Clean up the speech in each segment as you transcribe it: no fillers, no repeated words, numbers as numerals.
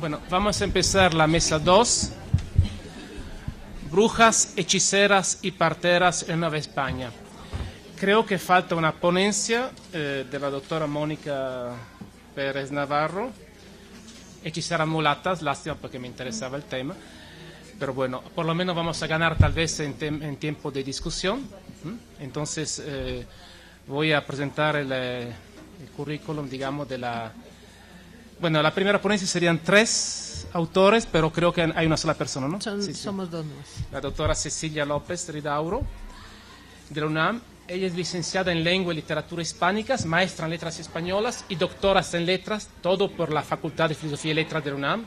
Bueno, vamos a empezar la mesa 2. Brujas, hechiceras y parteras en Nueva España. Creo que falta una ponencia de la doctora Mónica Pérez Navarro. Hechiceras mulatas, lástima porque me interesaba el tema. Pero bueno, por lo menos vamos a ganar tal vez en tiempo de discusión. Entonces, voy a presentar el currículum, digamos, de la... Bueno, la primera ponencia serían 3 autores, pero creo que hay una sola persona, ¿no? Somos 2 más. La doctora Cecilia López Ridauro, de la UNAM. Ella es licenciada en Lengua y Literatura Hispánicas, maestra en Letras Españolas y doctora en Letras, todo por la Facultad de Filosofía y Letras de la UNAM.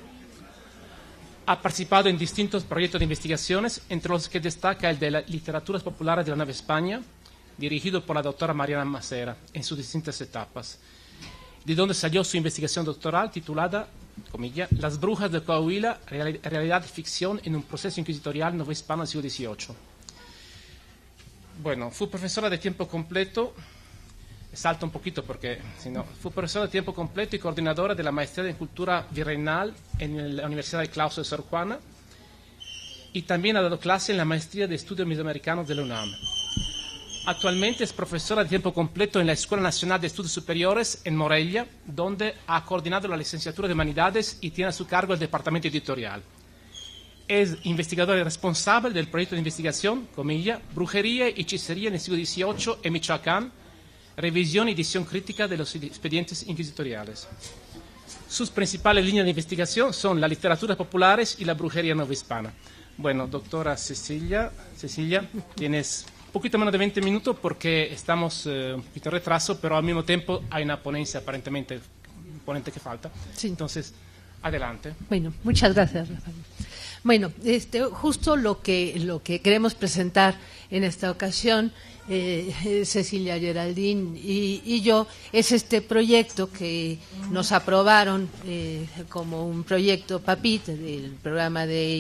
Ha participado en distintos proyectos de investigaciones, entre los que destaca el de las Literaturas Populares de la Nueva España, dirigido por la doctora Mariana Macera, en sus distintas etapas, de donde salió su investigación doctoral titulada, comilla, Las brujas de Coahuila, realidad y ficción en un proceso inquisitorial novohispano del siglo XVIII. Bueno, fue profesora de tiempo completo, salto un poquito porque si no, fue profesora de tiempo completo y coordinadora de la maestría en cultura virreinal en la Universidad de Claustro de Sor Juana, y también ha dado clase en la maestría de estudios mesoamericanos de la UNAM. Actualmente es profesora de tiempo completo en la Escuela Nacional de Estudios Superiores en Morelia, donde ha coordinado la licenciatura de Humanidades y tiene a su cargo el departamento editorial. Es investigadora responsable del proyecto de investigación, comilla, Brujería y Hechicería en el siglo XVIII en Michoacán, revisión y edición crítica de los expedientes inquisitoriales. Sus principales líneas de investigación son las literaturas populares y la brujería novohispana. Bueno, doctora Cecilia, tienes un poquito menos de 20 minutos porque estamos un poquito en retraso, pero al mismo tiempo hay una ponencia aparentemente, un ponente que falta. Sí. Entonces, adelante. Bueno, muchas gracias, Rafael. Bueno, justo lo que queremos presentar en esta ocasión, Cecilia Geraldín y yo, es este proyecto que nos aprobaron como un proyecto PAPIT, del programa de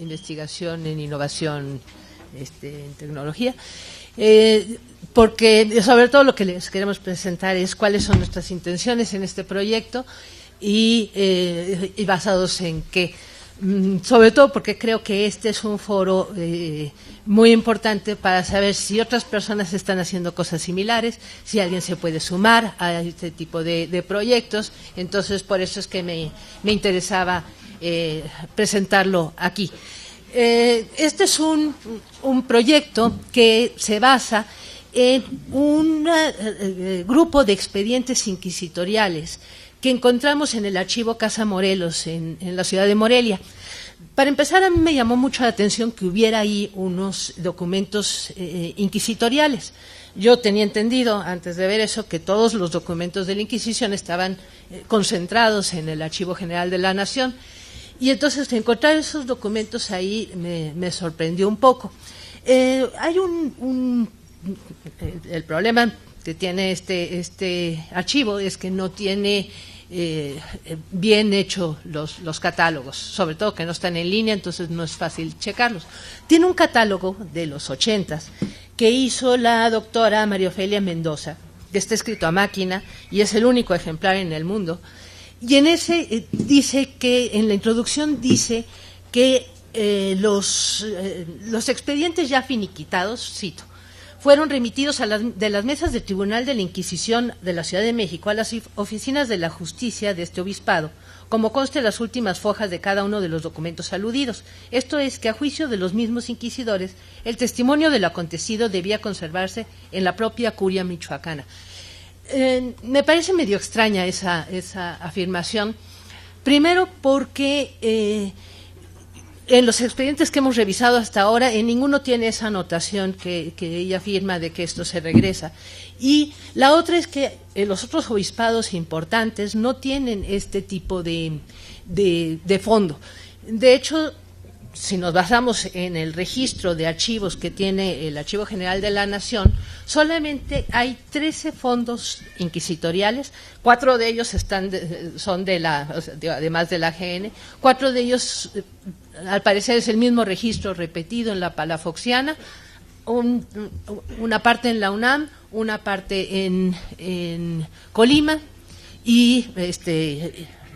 investigación en innovación en tecnología, porque sobre todo lo que les queremos presentar es cuáles son nuestras intenciones en este proyecto y basados en qué. Sobre todo porque creo que este es un foro muy importante para saber si otras personas están haciendo cosas similares, si alguien se puede sumar a este tipo de proyectos. Entonces, por eso es que me interesaba presentarlo aquí. Este es un proyecto que se basa en un grupo de expedientes inquisitoriales que encontramos en el archivo Casa Morelos, en la ciudad de Morelia. Para empezar, a mí me llamó mucho la atención que hubiera ahí unos documentos inquisitoriales. Yo tenía entendido, antes de ver eso, que todos los documentos de la Inquisición estaban concentrados en el Archivo General de la Nación, y entonces encontrar esos documentos ahí me sorprendió un poco. Hay el problema que tiene este archivo es que no tiene bien hecho los catálogos, sobre todo que no están en línea, entonces no es fácil checarlos. Tiene un catálogo de los 80s que hizo la doctora María Ofelia Mendoza, que está escrito a máquina y es el único ejemplar en el mundo, y en ese dice que, en la introducción dice que los expedientes ya finiquitados, cito, fueron remitidos de las mesas del Tribunal de la Inquisición de la Ciudad de México a las oficinas de la justicia de este obispado, como consta en las últimas fojas de cada uno de los documentos aludidos. Esto es que, a juicio de los mismos inquisidores, el testimonio de lo acontecido debía conservarse en la propia curia michoacana. Me parece medio extraña esa afirmación, primero porque en los expedientes que hemos revisado hasta ahora, en ninguno tiene esa anotación que ella afirma de que esto se regresa. Y la otra es que los otros obispados importantes no tienen este tipo de fondo. De hecho, si nos basamos en el registro de archivos que tiene el Archivo General de la Nación, solamente hay 13 fondos inquisitoriales, 4 de ellos son además de la GN, 4 de ellos, al parecer, es el mismo registro repetido en la Palafoxiana, una parte en la UNAM, una parte en Colima y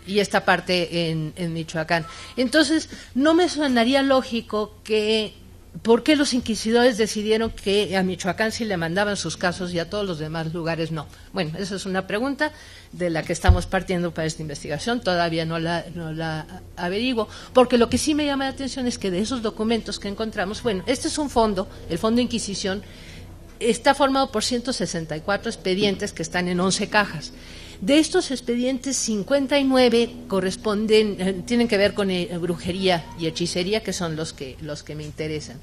y esta parte en Michoacán. Entonces, no me sonaría lógico que ¿por qué los inquisidores decidieron que a Michoacán sí le mandaban sus casos y a todos los demás lugares no? Bueno, esa es una pregunta de la que estamos partiendo para esta investigación, todavía no la averiguo, porque lo que sí me llama la atención es que de esos documentos que encontramos, bueno, este es un fondo, el Fondo de Inquisición, está formado por 164 expedientes que están en 11 cajas. De estos expedientes, 59 tienen que ver con brujería y hechicería, que son los que me interesan.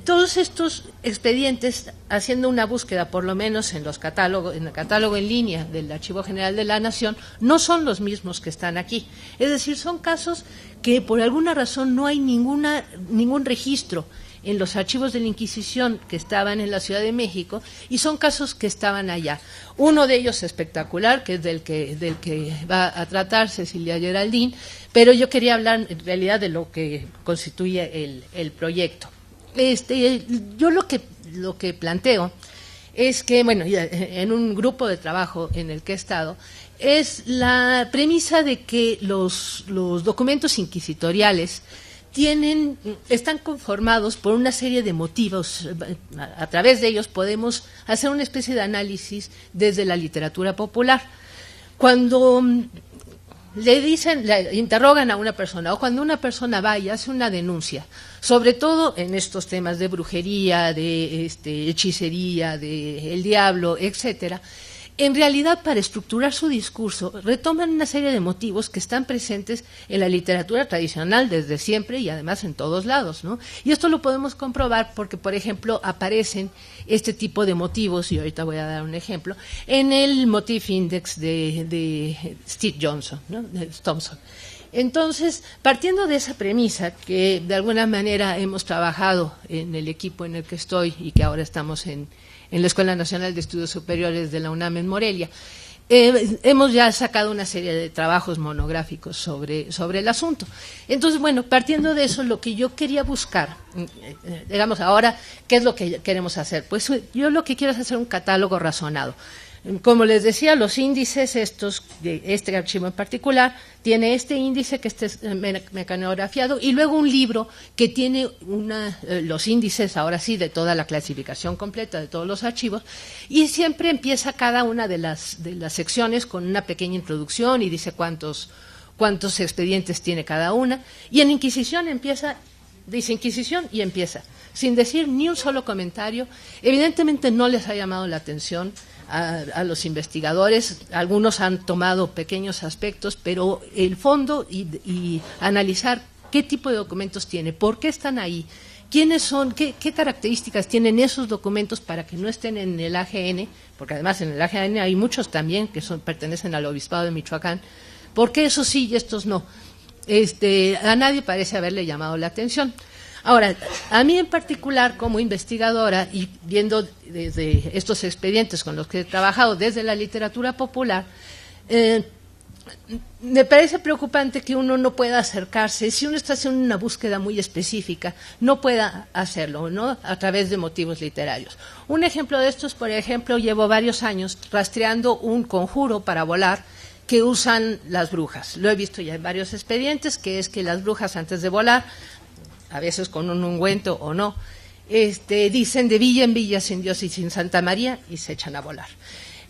Todos estos expedientes, haciendo una búsqueda, por lo menos en el catálogo en línea del Archivo General de la Nación, no son los mismos que están aquí. Es decir, son casos que por alguna razón no hay ningún registro en los archivos de la Inquisición que estaban en la Ciudad de México, y son casos que estaban allá. Uno de ellos espectacular, que es del que va a tratar Cecilia Geraldín, pero yo quería hablar en realidad de lo que constituye el proyecto. Yo lo que planteo es que, bueno, en un grupo de trabajo en el que he estado, es la premisa de que los documentos inquisitoriales están conformados por una serie de motivos. A través de ellos podemos hacer una especie de análisis desde la literatura popular. Cuando le interrogan a una persona, o cuando una persona va y hace una denuncia, sobre todo en estos temas de brujería, de hechicería, de el diablo, etcétera, en realidad, para estructurar su discurso, retoman una serie de motivos que están presentes en la literatura tradicional desde siempre y además en todos lados, ¿no? Y esto lo podemos comprobar porque, por ejemplo, aparecen este tipo de motivos, y ahorita voy a dar un ejemplo, en el Motif Index de Steve Johnson, ¿no? De Thompson. Entonces, partiendo de esa premisa, que de alguna manera hemos trabajado en el equipo en el que estoy y que ahora estamos en la Escuela Nacional de Estudios Superiores de la UNAM en Morelia, hemos ya sacado una serie de trabajos monográficos sobre el asunto. Entonces, bueno, partiendo de eso, lo que yo quería buscar, digamos ahora, ¿qué es lo que queremos hacer? Pues yo lo que quiero es hacer un catálogo razonado. Como les decía, los índices estos, de este archivo en particular, tiene este índice que es mecanografiado y luego un libro que tiene los índices, ahora sí, de toda la clasificación completa de todos los archivos, y siempre empieza cada una de las secciones con una pequeña introducción y dice cuántos expedientes tiene cada una, y en Inquisición dice Inquisición y empieza, sin decir ni un solo comentario. Evidentemente no les ha llamado la atención a los investigadores, algunos han tomado pequeños aspectos, pero el fondo y analizar qué tipo de documentos tiene, por qué están ahí, quiénes son, qué características tienen esos documentos para que no estén en el AGN, porque además en el AGN hay muchos también que pertenecen al Obispado de Michoacán, por qué esos sí y estos no. A nadie parece haberle llamado la atención. Ahora, a mí en particular, como investigadora y viendo desde estos expedientes con los que he trabajado desde la literatura popular, me parece preocupante que uno no pueda acercarse, si uno está haciendo una búsqueda muy específica, no pueda hacerlo, ¿no?, a través de motivos literarios. Un ejemplo de esto es, por ejemplo, llevo varios años rastreando un conjuro para volar que usan las brujas. Lo he visto ya en varios expedientes, que es que las brujas antes de volar, a veces con un ungüento o no, dicen de villa en villa, sin Dios y sin Santa María, y se echan a volar.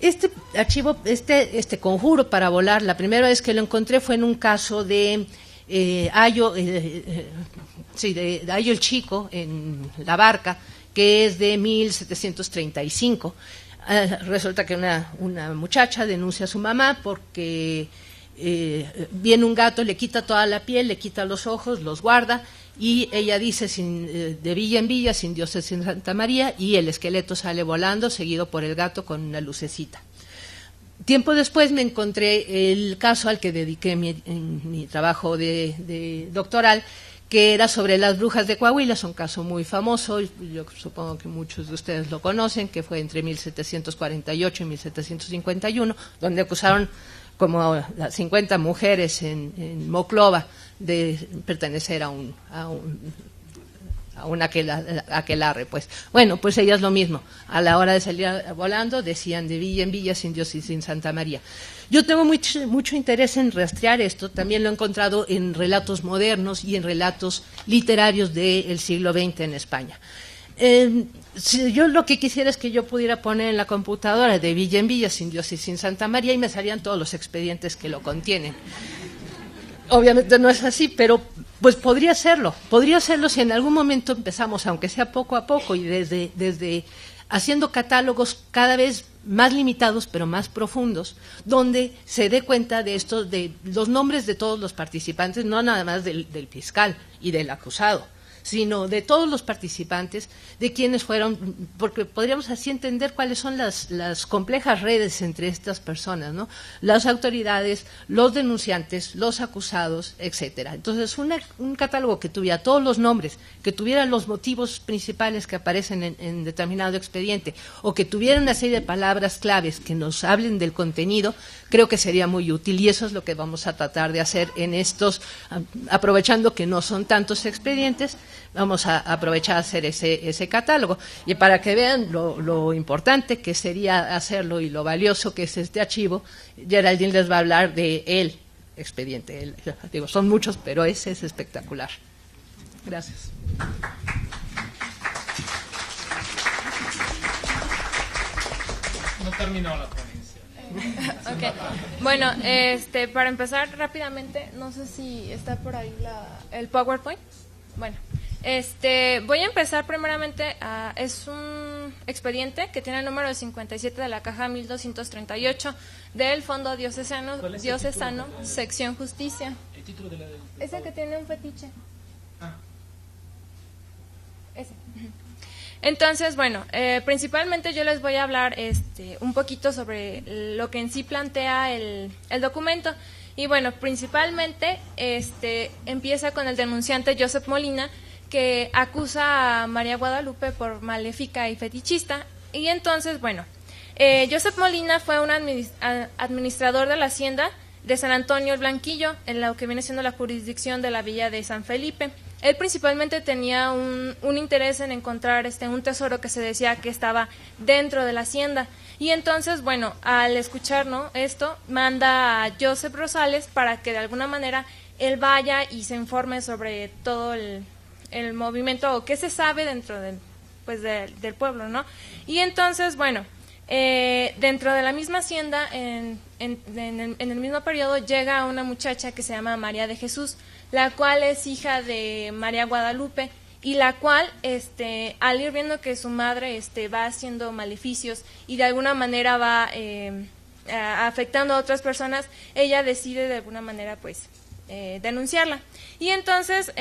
Este archivo, este conjuro para volar, la primera vez que lo encontré fue en un caso de Ayo el Chico, en La Barca, que es de 1735. Resulta que una muchacha denuncia a su mamá porque viene un gato, le quita toda la piel, le quita los ojos, los guarda, y ella dice de villa en villa, sin Dios y sin Santa María, y el esqueleto sale volando seguido por el gato con una lucecita. Tiempo después me encontré el caso al que dediqué mi trabajo de doctoral, que era sobre las brujas de Coahuila. Es un caso muy famoso, yo supongo que muchos de ustedes lo conocen, que fue entre 1748 y 1751, donde acusaron como las 50 mujeres en Moclova de pertenecer a un a un aquelarre, pues. Bueno, pues ellas lo mismo. A la hora de salir volando decían de villa en villa, sin Dios y sin Santa María. Yo tengo mucho interés en rastrear esto. También lo he encontrado en relatos modernos y en relatos literarios del siglo XX en España. Yo lo que quisiera es que yo pudiera poner en la computadora de villa en villa, sin Dios y sin Santa María, y me salían todos los expedientes que lo contienen. Obviamente no es así, pero pues podría serlo si en algún momento empezamos, aunque sea poco a poco, y desde haciendo catálogos cada vez más limitados pero más profundos, donde se dé cuenta de estos, de los nombres de todos los participantes, no nada más del fiscal y del acusado, sino de todos los participantes, de quienes fueron, porque podríamos así entender cuáles son las complejas redes entre estas personas, ¿no? Las autoridades, los denunciantes, los acusados, etcétera. Entonces, un catálogo que tuviera todos los nombres, que tuviera los motivos principales que aparecen en determinado expediente, o que tuviera una serie de palabras claves que nos hablen del contenido, creo que sería muy útil, y eso es lo que vamos a tratar de hacer en estos, aprovechando que no son tantos expedientes, vamos a aprovechar a hacer ese catálogo. Y para que vean lo importante que sería hacerlo y lo valioso que es este archivo, Geraldine les va a hablar de el expediente. Digo, son muchos, pero ese es espectacular. Gracias. No terminó la ponencia. Okay. Bueno, para empezar rápidamente, no sé si está por ahí el PowerPoint. Bueno, voy a empezar primeramente. Es un expediente que tiene el número 57 de la caja 1238 del Fondo Diocesano, sección Justicia. ¿El título de Ese que tiene un fetiche. Ah. Ese. Entonces, bueno, principalmente yo les voy a hablar un poquito sobre lo que en sí plantea el documento. Y bueno, principalmente empieza con el denunciante Joseph Molina, que acusa a María Guadalupe por maléfica y fetichista. Y entonces, bueno, Joseph Molina fue un administrador de la hacienda de San Antonio el Blanquillo, en lo que viene siendo la jurisdicción de la villa de San Felipe. Él principalmente tenía un interés en encontrar un tesoro que se decía que estaba dentro de la hacienda. Y entonces, bueno, al escuchar, ¿no?, esto, manda a Joseph Rosales para que de alguna manera él vaya y se informe sobre todo el movimiento, o qué se sabe dentro del pueblo, ¿no? Y entonces, bueno, dentro de la misma hacienda, en el mismo periodo, llega una muchacha que se llama María de Jesús, la cual es hija de María Guadalupe, y la cual, al ir viendo que su madre va haciendo maleficios y de alguna manera va afectando a otras personas, ella decide de alguna manera, pues, denunciarla. Y entonces,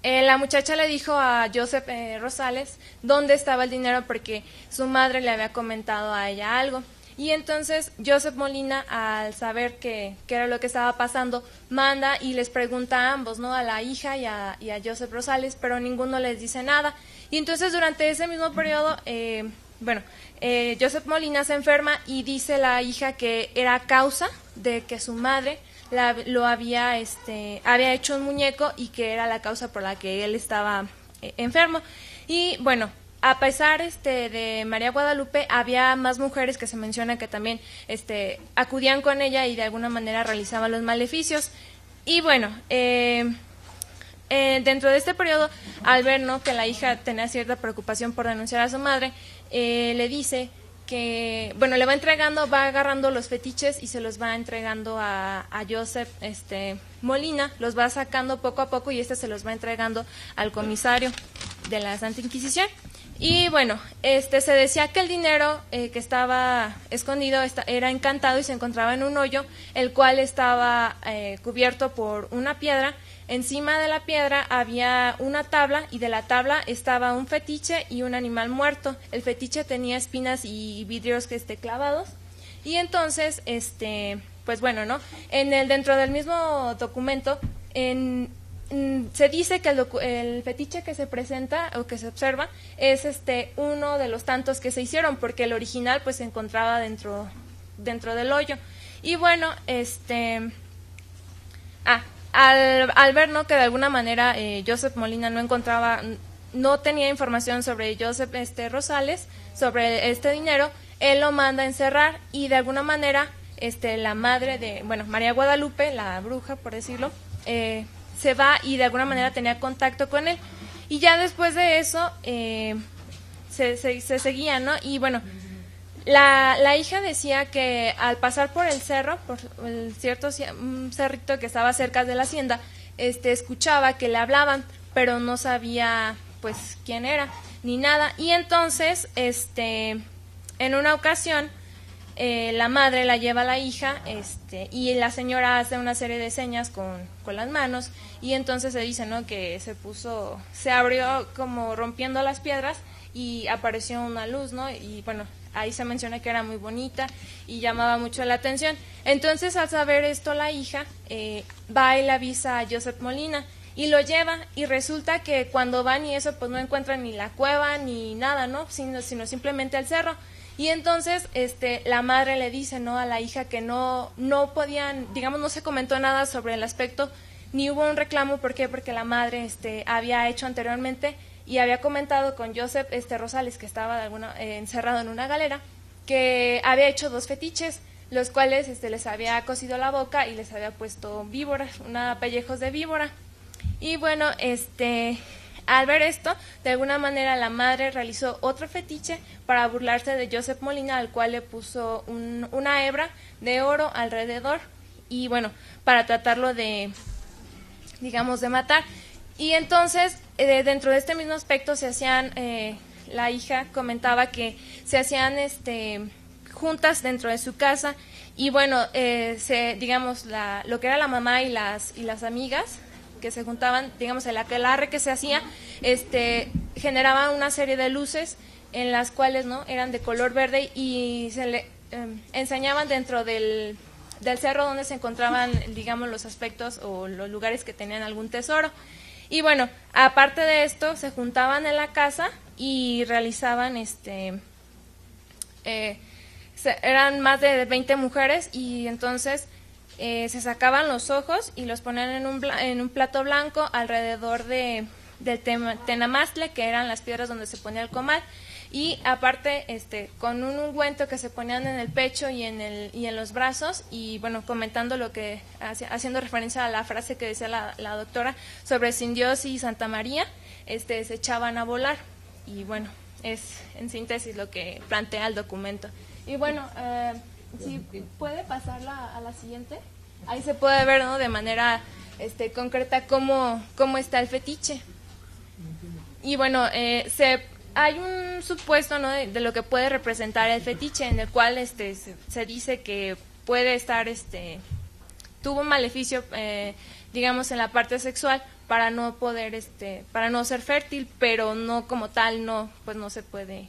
la muchacha le dijo a Joseph Rosales dónde estaba el dinero, porque su madre le había comentado a ella algo. Y entonces Joseph Molina, al saber qué era lo que estaba pasando, manda y les pregunta a ambos, ¿no?, a la hija y a Joseph Rosales, pero ninguno les dice nada. Y entonces durante ese mismo periodo, Joseph Molina se enferma, y dice la hija que era causa de que su madre lo había hecho un muñeco, y que era la causa por la que él estaba enfermo. Y bueno, a pesar de María Guadalupe, había más mujeres que se menciona que también acudían con ella y de alguna manera realizaban los maleficios. Y bueno, dentro de este periodo, al ver, ¿no?, que la hija tenía cierta preocupación por denunciar a su madre, le dice que, bueno, le va entregando, va agarrando los fetiches y se los va entregando a Joseph Molina, los va sacando poco a poco, y se los va entregando al comisario de la Santa Inquisición. Y bueno, se decía que el dinero que estaba escondido era encantado y se encontraba en un hoyo, el cual estaba cubierto por una piedra. Encima de la piedra había una tabla, y de la tabla estaba un fetiche y un animal muerto. El fetiche tenía espinas y vidrios clavados. Y entonces, pues bueno, ¿no?, dentro del mismo documento, se dice que el fetiche que se presenta o que se observa es uno de los tantos que se hicieron, porque el original pues se encontraba dentro del hoyo. Y bueno, al ver, ¿no?, que de alguna manera Joseph Molina no tenía información sobre Joseph Rosales, sobre este dinero, él lo manda a encerrar y de alguna manera la madre de, bueno, María Guadalupe, la bruja, por decirlo, se va y de alguna manera tenía contacto con él. Y ya después de eso se seguía, ¿no? Y bueno, la hija decía que al pasar por el cerro, por el un cerrito que estaba cerca de la hacienda, escuchaba que le hablaban, pero no sabía pues quién era ni nada. Y entonces en una ocasión la madre la lleva a la hija y la señora hace una serie de señas con las manos, y entonces se dice, ¿no?, que se abrió como rompiendo las piedras y apareció una luz, ¿no? Y bueno, ahí se menciona que era muy bonita y llamaba mucho la atención. Entonces, al saber esto, la hija va y le avisa a Joseph Molina y lo lleva, y resulta que cuando van y eso, pues no encuentran ni la cueva ni nada, ¿no?, sino simplemente el cerro. Y entonces la madre le dice, ¿no?, a la hija que no podían, digamos, no se comentó nada sobre el aspecto, ni hubo un reclamo. ¿Por qué? Porque la madre había hecho anteriormente y había comentado con Joseph Rosales, que estaba encerrado en una galera, que había hecho 2 fetiches, los cuales les había cosido la boca y les había puesto víboras, pellejos de víbora. Y bueno, al ver esto, de alguna manera la madre realizó otro fetiche para burlarse de Joseph Molina, al cual le puso una hebra de oro alrededor, y bueno, para tratarlo de, digamos, de matar. Y entonces, dentro de este mismo aspecto se hacían, la hija comentaba que se hacían juntas dentro de su casa, y bueno, digamos, lo que era la mamá y las amigas que se juntaban, digamos, el aquelarre que se hacía, generaba una serie de luces en las cuales, ¿no?, eran de color verde, y se le enseñaban dentro del cerro donde se encontraban, digamos, los aspectos o los lugares que tenían algún tesoro. Y bueno, aparte de esto, se juntaban en la casa y realizaban, eran más de 20 mujeres, y entonces se sacaban los ojos y los ponían en un plato blanco alrededor del tenamaztle, que eran las piedras donde se ponía el comal, y aparte con un ungüento que se ponían en el pecho y en los brazos, y bueno, comentando haciendo referencia a la frase que decía la doctora sobre Sin Dios y Santa María, se echaban a volar. Y bueno, es en síntesis lo que plantea el documento. Y bueno, si puede pasarla a la siguiente, ahí se puede ver, ¿no?, de manera concreta cómo está el fetiche. Y bueno, hay un supuesto, ¿no?, de lo que puede representar el fetiche, en el cual se dice que puede estar, tuvo un maleficio, digamos, en la parte sexual, para no poder, para no ser fértil, pero no como tal, pues no se puede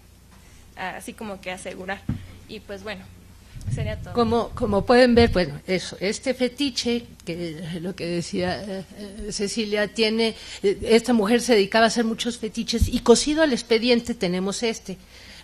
así como que asegurar. Y pues bueno, sería todo. Como pueden ver, bueno, eso, este fetiche, que lo que decía Cecilia, tiene, esta mujer se dedicaba a hacer muchos fetiches, y cosido al expediente tenemos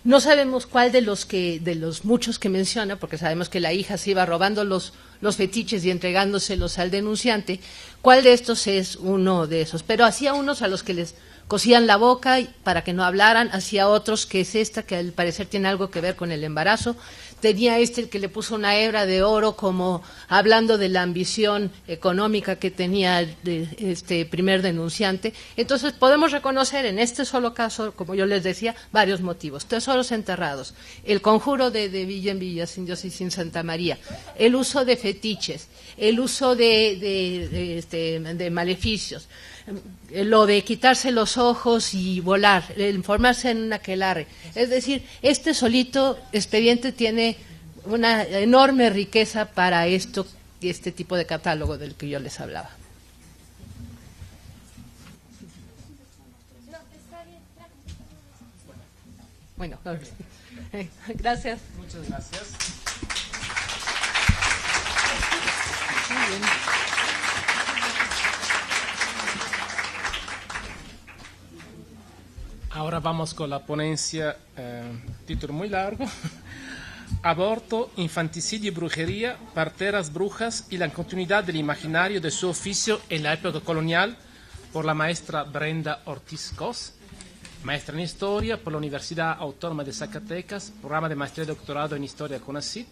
No sabemos cuál de los muchos que menciona, porque sabemos que la hija se iba robando los fetiches y entregándoselos al denunciante, cuál de estos es uno de esos. Pero hacía unos a los que les cosían la boca para que no hablaran, hacía otros, que es esta, que al parecer tiene algo que ver con el embarazo. Tenía el que le puso una hebra de oro, como hablando de la ambición económica que tenía este primer denunciante. Entonces podemos reconocer en este solo caso, como yo les decía, varios motivos: tesoros enterrados, el conjuro de Villa en Villa, Sin Dios y Sin Santa María, el uso de fetiches, el uso de maleficios, lo de quitarse los ojos y volar, el formarse en un aquelarre. Es decir, este solito expediente tiene una enorme riqueza para este tipo de catálogo del que yo les hablaba. Bueno, gracias. Muchas gracias. Muy bien. Ahora vamos con la ponencia, título muy largo, Aborto, infanticidio y brujería, parteras, brujas y la continuidad del imaginario de su oficio en la época colonial, por la maestra Brenda Ortiz Cos, maestra en Historia por la Universidad Autónoma de Zacatecas, programa de maestría y doctorado en Historia CONACYT,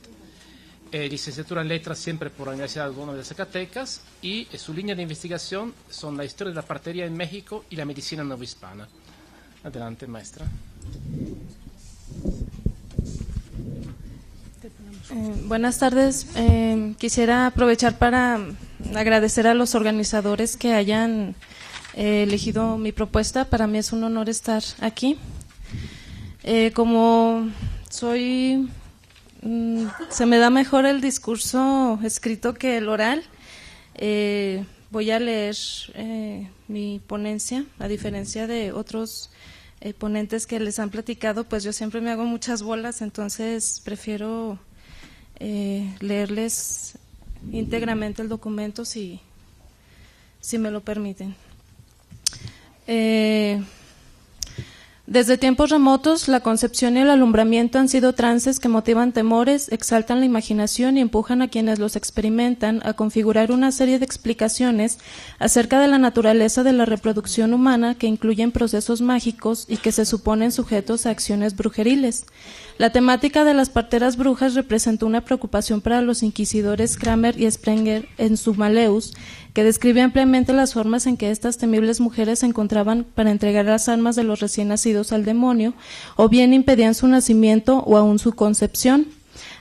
licenciatura en Letras siempre por la Universidad Autónoma de Zacatecas, y su línea de investigación son la historia de la partería en México y la medicina novohispana. Adelante, maestra. Buenas tardes. Quisiera aprovechar para agradecer a los organizadores que hayan elegido mi propuesta. Para mí es un honor estar aquí. Como soy, se me da mejor el discurso escrito que el oral, voy a leer mi ponencia, a diferencia de otros ponentes que les han platicado, pues yo siempre me hago muchas bolas, entonces prefiero leerles íntegramente el documento si me lo permiten. Desde tiempos remotos, la concepción y el alumbramiento han sido trances que motivan temores, exaltan la imaginación y empujan a quienes los experimentan a configurar una serie de explicaciones acerca de la naturaleza de la reproducción humana que incluyen procesos mágicos y que se suponen sujetos a acciones brujeriles. La temática de las parteras brujas representó una preocupación para los inquisidores Kramer y Sprenger en su Maleus, que describe ampliamente las formas en que estas temibles mujeres se encontraban para entregar las almas de los recién nacidos al demonio, o bien impedían su nacimiento o aún su concepción.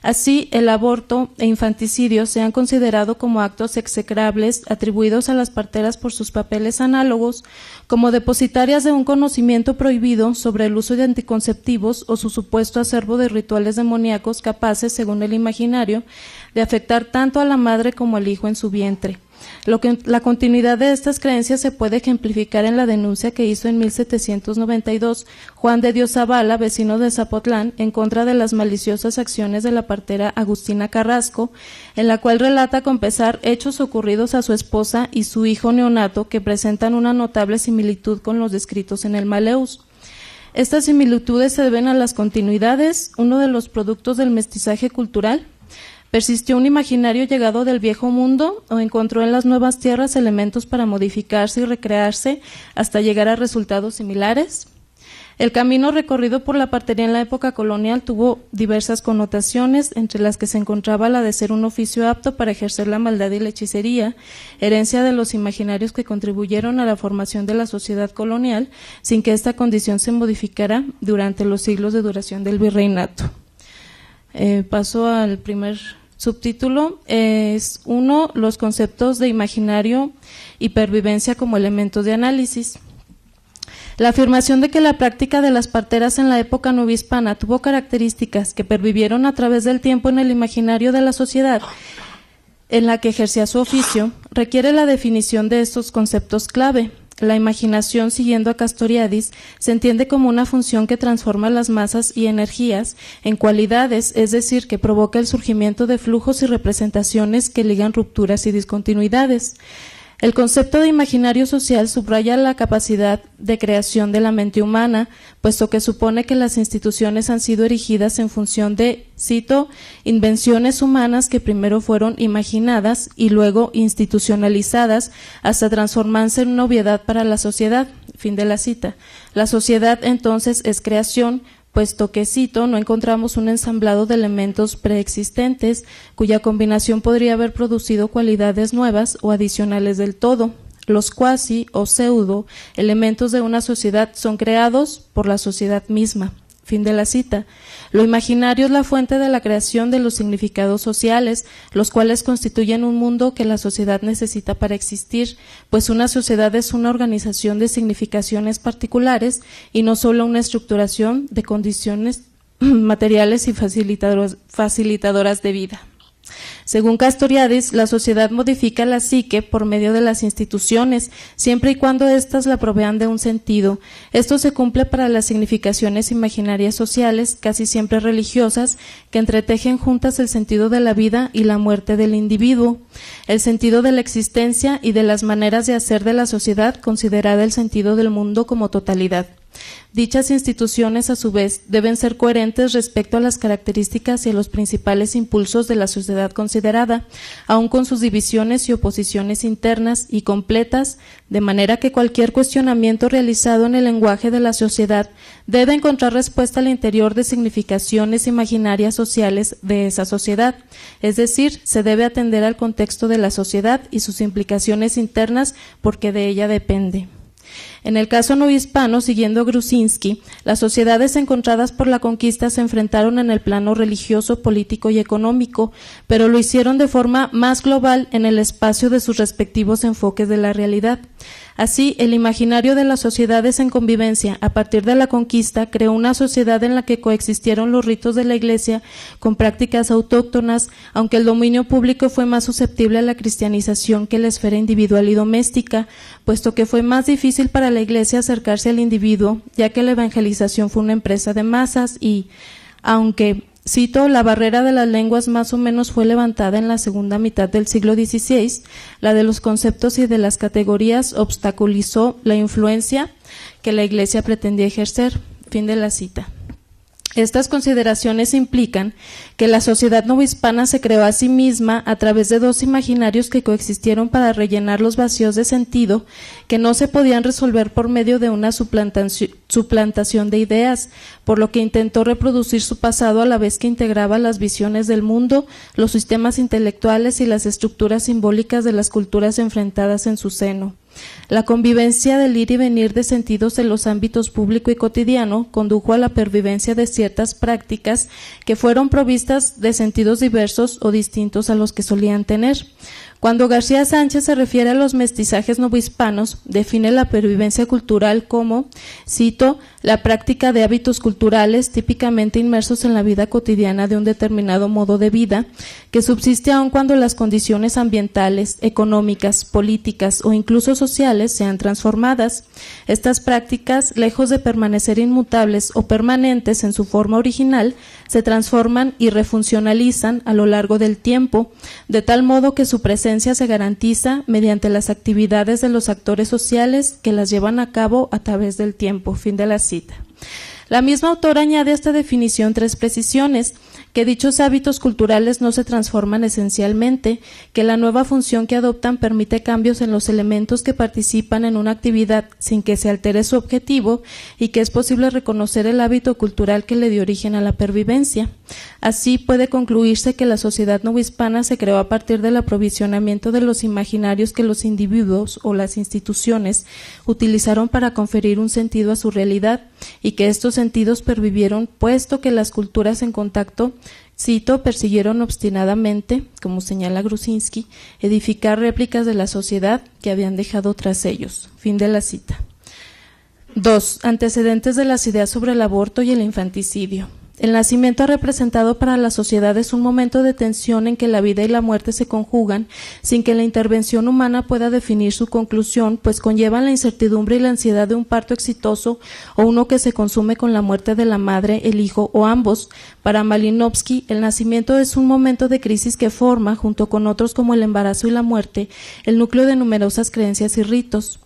Así, el aborto e infanticidio se han considerado como actos execrables atribuidos a las parteras por sus papeles análogos, como depositarias de un conocimiento prohibido sobre el uso de anticonceptivos o su supuesto acervo de rituales demoníacos capaces, según el imaginario, de afectar tanto a la madre como al hijo en su vientre. La continuidad de estas creencias se puede ejemplificar en la denuncia que hizo en 1792 Juan de Dios Zavala, vecino de Zapotlán, en contra de las maliciosas acciones de la partera Agustina Carrasco, en la cual relata con pesar hechos ocurridos a su esposa y su hijo neonato que presentan una notable similitud con los descritos en el Maleus. Estas similitudes se deben a las continuidades, uno de los productos del mestizaje cultural. ¿Persistió un imaginario llegado del viejo mundo o encontró en las nuevas tierras elementos para modificarse y recrearse hasta llegar a resultados similares? El camino recorrido por la partería en la época colonial tuvo diversas connotaciones, entre las que se encontraba la de ser un oficio apto para ejercer la maldad y la hechicería, herencia de los imaginarios que contribuyeron a la formación de la sociedad colonial, sin que esta condición se modificara durante los siglos de duración del virreinato. Paso al primer subtítulo. Es 1. Los conceptos de imaginario y pervivencia como elementos de análisis. La afirmación de que la práctica de las parteras en la época novohispana tuvo características que pervivieron a través del tiempo en el imaginario de la sociedad en la que ejercía su oficio requiere la definición de estos conceptos clave. La imaginación, siguiendo a Castoriadis, se entiende como una función que transforma las masas y energías en cualidades, es decir, que provoca el surgimiento de flujos y representaciones que ligan rupturas y discontinuidades. El concepto de imaginario social subraya la capacidad de creación de la mente humana, puesto que supone que las instituciones han sido erigidas en función de, cito, invenciones humanas que primero fueron imaginadas y luego institucionalizadas hasta transformarse en una obviedad para la sociedad. Fin de la cita. La sociedad entonces es creación, puesto que, cito, no encontramos un ensamblado de elementos preexistentes cuya combinación podría haber producido cualidades nuevas o adicionales del todo. Los cuasi o pseudo elementos de una sociedad son creados por la sociedad misma. Fin de la cita. Lo imaginario es la fuente de la creación de los significados sociales, los cuales constituyen un mundo que la sociedad necesita para existir, pues una sociedad es una organización de significaciones particulares y no solo una estructuración de condiciones materiales y facilitadoras de vida. Según Castoriadis, la sociedad modifica la psique por medio de las instituciones, siempre y cuando éstas la provean de un sentido. Esto se cumple para las significaciones imaginarias sociales, casi siempre religiosas, que entretejen juntas el sentido de la vida y la muerte del individuo, el sentido de la existencia y de las maneras de hacer de la sociedad, considerada el sentido del mundo como totalidad. Dichas instituciones, a su vez, deben ser coherentes respecto a las características y a los principales impulsos de la sociedad considerada, aun con sus divisiones y oposiciones internas y completas, de manera que cualquier cuestionamiento realizado en el lenguaje de la sociedad debe encontrar respuesta al interior de significaciones imaginarias sociales de esa sociedad, es decir, se debe atender al contexto de la sociedad y sus implicaciones internas porque de ella depende. En el caso novohispano, siguiendo a Gruzinski, las sociedades encontradas por la conquista se enfrentaron en el plano religioso, político y económico, pero lo hicieron de forma más global en el espacio de sus respectivos enfoques de la realidad. Así, el imaginario de las sociedades en convivencia a partir de la conquista creó una sociedad en la que coexistieron los ritos de la Iglesia con prácticas autóctonas, aunque el dominio público fue más susceptible a la cristianización que la esfera individual y doméstica, puesto que fue más difícil para la Iglesia acercarse al individuo, ya que la evangelización fue una empresa de masas y, aunque cito, la barrera de las lenguas más o menos fue levantada en la segunda mitad del siglo XVI, la de los conceptos y de las categorías obstaculizó la influencia que la Iglesia pretendía ejercer. Fin de la cita. Estas consideraciones implican que la sociedad novohispana se creó a sí misma a través de dos imaginarios que coexistieron para rellenar los vacíos de sentido que no se podían resolver por medio de una suplantación de ideas, por lo que intentó reproducir su pasado a la vez que integraba las visiones del mundo, los sistemas intelectuales y las estructuras simbólicas de las culturas enfrentadas en su seno. La convivencia del ir y venir de sentidos en los ámbitos público y cotidiano condujo a la pervivencia de ciertas prácticas que fueron provistas de sentidos diversos o distintos a los que solían tener. Cuando García Sánchez se refiere a los mestizajes novohispanos, define la pervivencia cultural como, cito, la práctica de hábitos culturales típicamente inmersos en la vida cotidiana de un determinado modo de vida, que subsiste aun cuando las condiciones ambientales, económicas, políticas o incluso sociales sean transformadas. Estas prácticas, lejos de permanecer inmutables o permanentes en su forma original, se transforman y refuncionalizan a lo largo del tiempo, de tal modo que su presencia se garantiza mediante las actividades de los actores sociales que las llevan a cabo a través del tiempo. Fin de la cita. La misma autora añade a esta definición tres precisiones: que dichos hábitos culturales no se transforman esencialmente, que la nueva función que adoptan permite cambios en los elementos que participan en una actividad sin que se altere su objetivo y que es posible reconocer el hábito cultural que le dio origen a la pervivencia. Así puede concluirse que la sociedad novohispana se creó a partir del aprovisionamiento de los imaginarios que los individuos o las instituciones utilizaron para conferir un sentido a su realidad y que estos sentidos pervivieron puesto que las culturas en contacto, cito, persiguieron obstinadamente, como señala Gruzinski, edificar réplicas de la sociedad que habían dejado tras ellos. Fin de la cita. 2. Antecedentes de las ideas sobre el aborto y el infanticidio. El nacimiento ha representado para la sociedad es un momento de tensión en que la vida y la muerte se conjugan sin que la intervención humana pueda definir su conclusión, pues conllevan la incertidumbre y la ansiedad de un parto exitoso o uno que se consume con la muerte de la madre, el hijo o ambos. Para Malinowski, el nacimiento es un momento de crisis que forma, junto con otros como el embarazo y la muerte, el núcleo de numerosas creencias y ritos.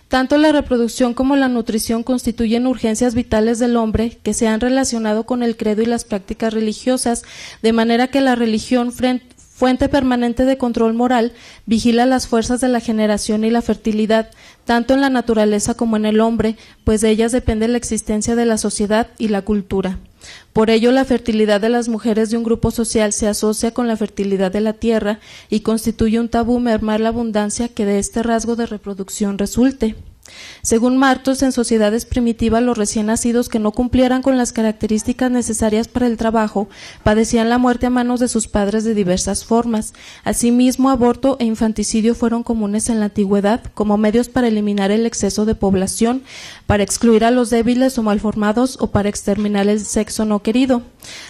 Tanto la reproducción como la nutrición constituyen urgencias vitales del hombre que se han relacionado con el credo y las prácticas religiosas, de manera que la religión, fuente permanente de control moral, vigila las fuerzas de la generación y la fertilidad, tanto en la naturaleza como en el hombre, pues de ellas depende la existencia de la sociedad y la cultura. Por ello, la fertilidad de las mujeres de un grupo social se asocia con la fertilidad de la tierra y constituye un tabú mermar la abundancia que de este rasgo de reproducción resulte. Según Martos, en sociedades primitivas los recién nacidos que no cumplieran con las características necesarias para el trabajo padecían la muerte a manos de sus padres de diversas formas. Asimismo, aborto e infanticidio fueron comunes en la antigüedad como medios para eliminar el exceso de población, para excluir a los débiles o malformados o para exterminar el sexo no querido.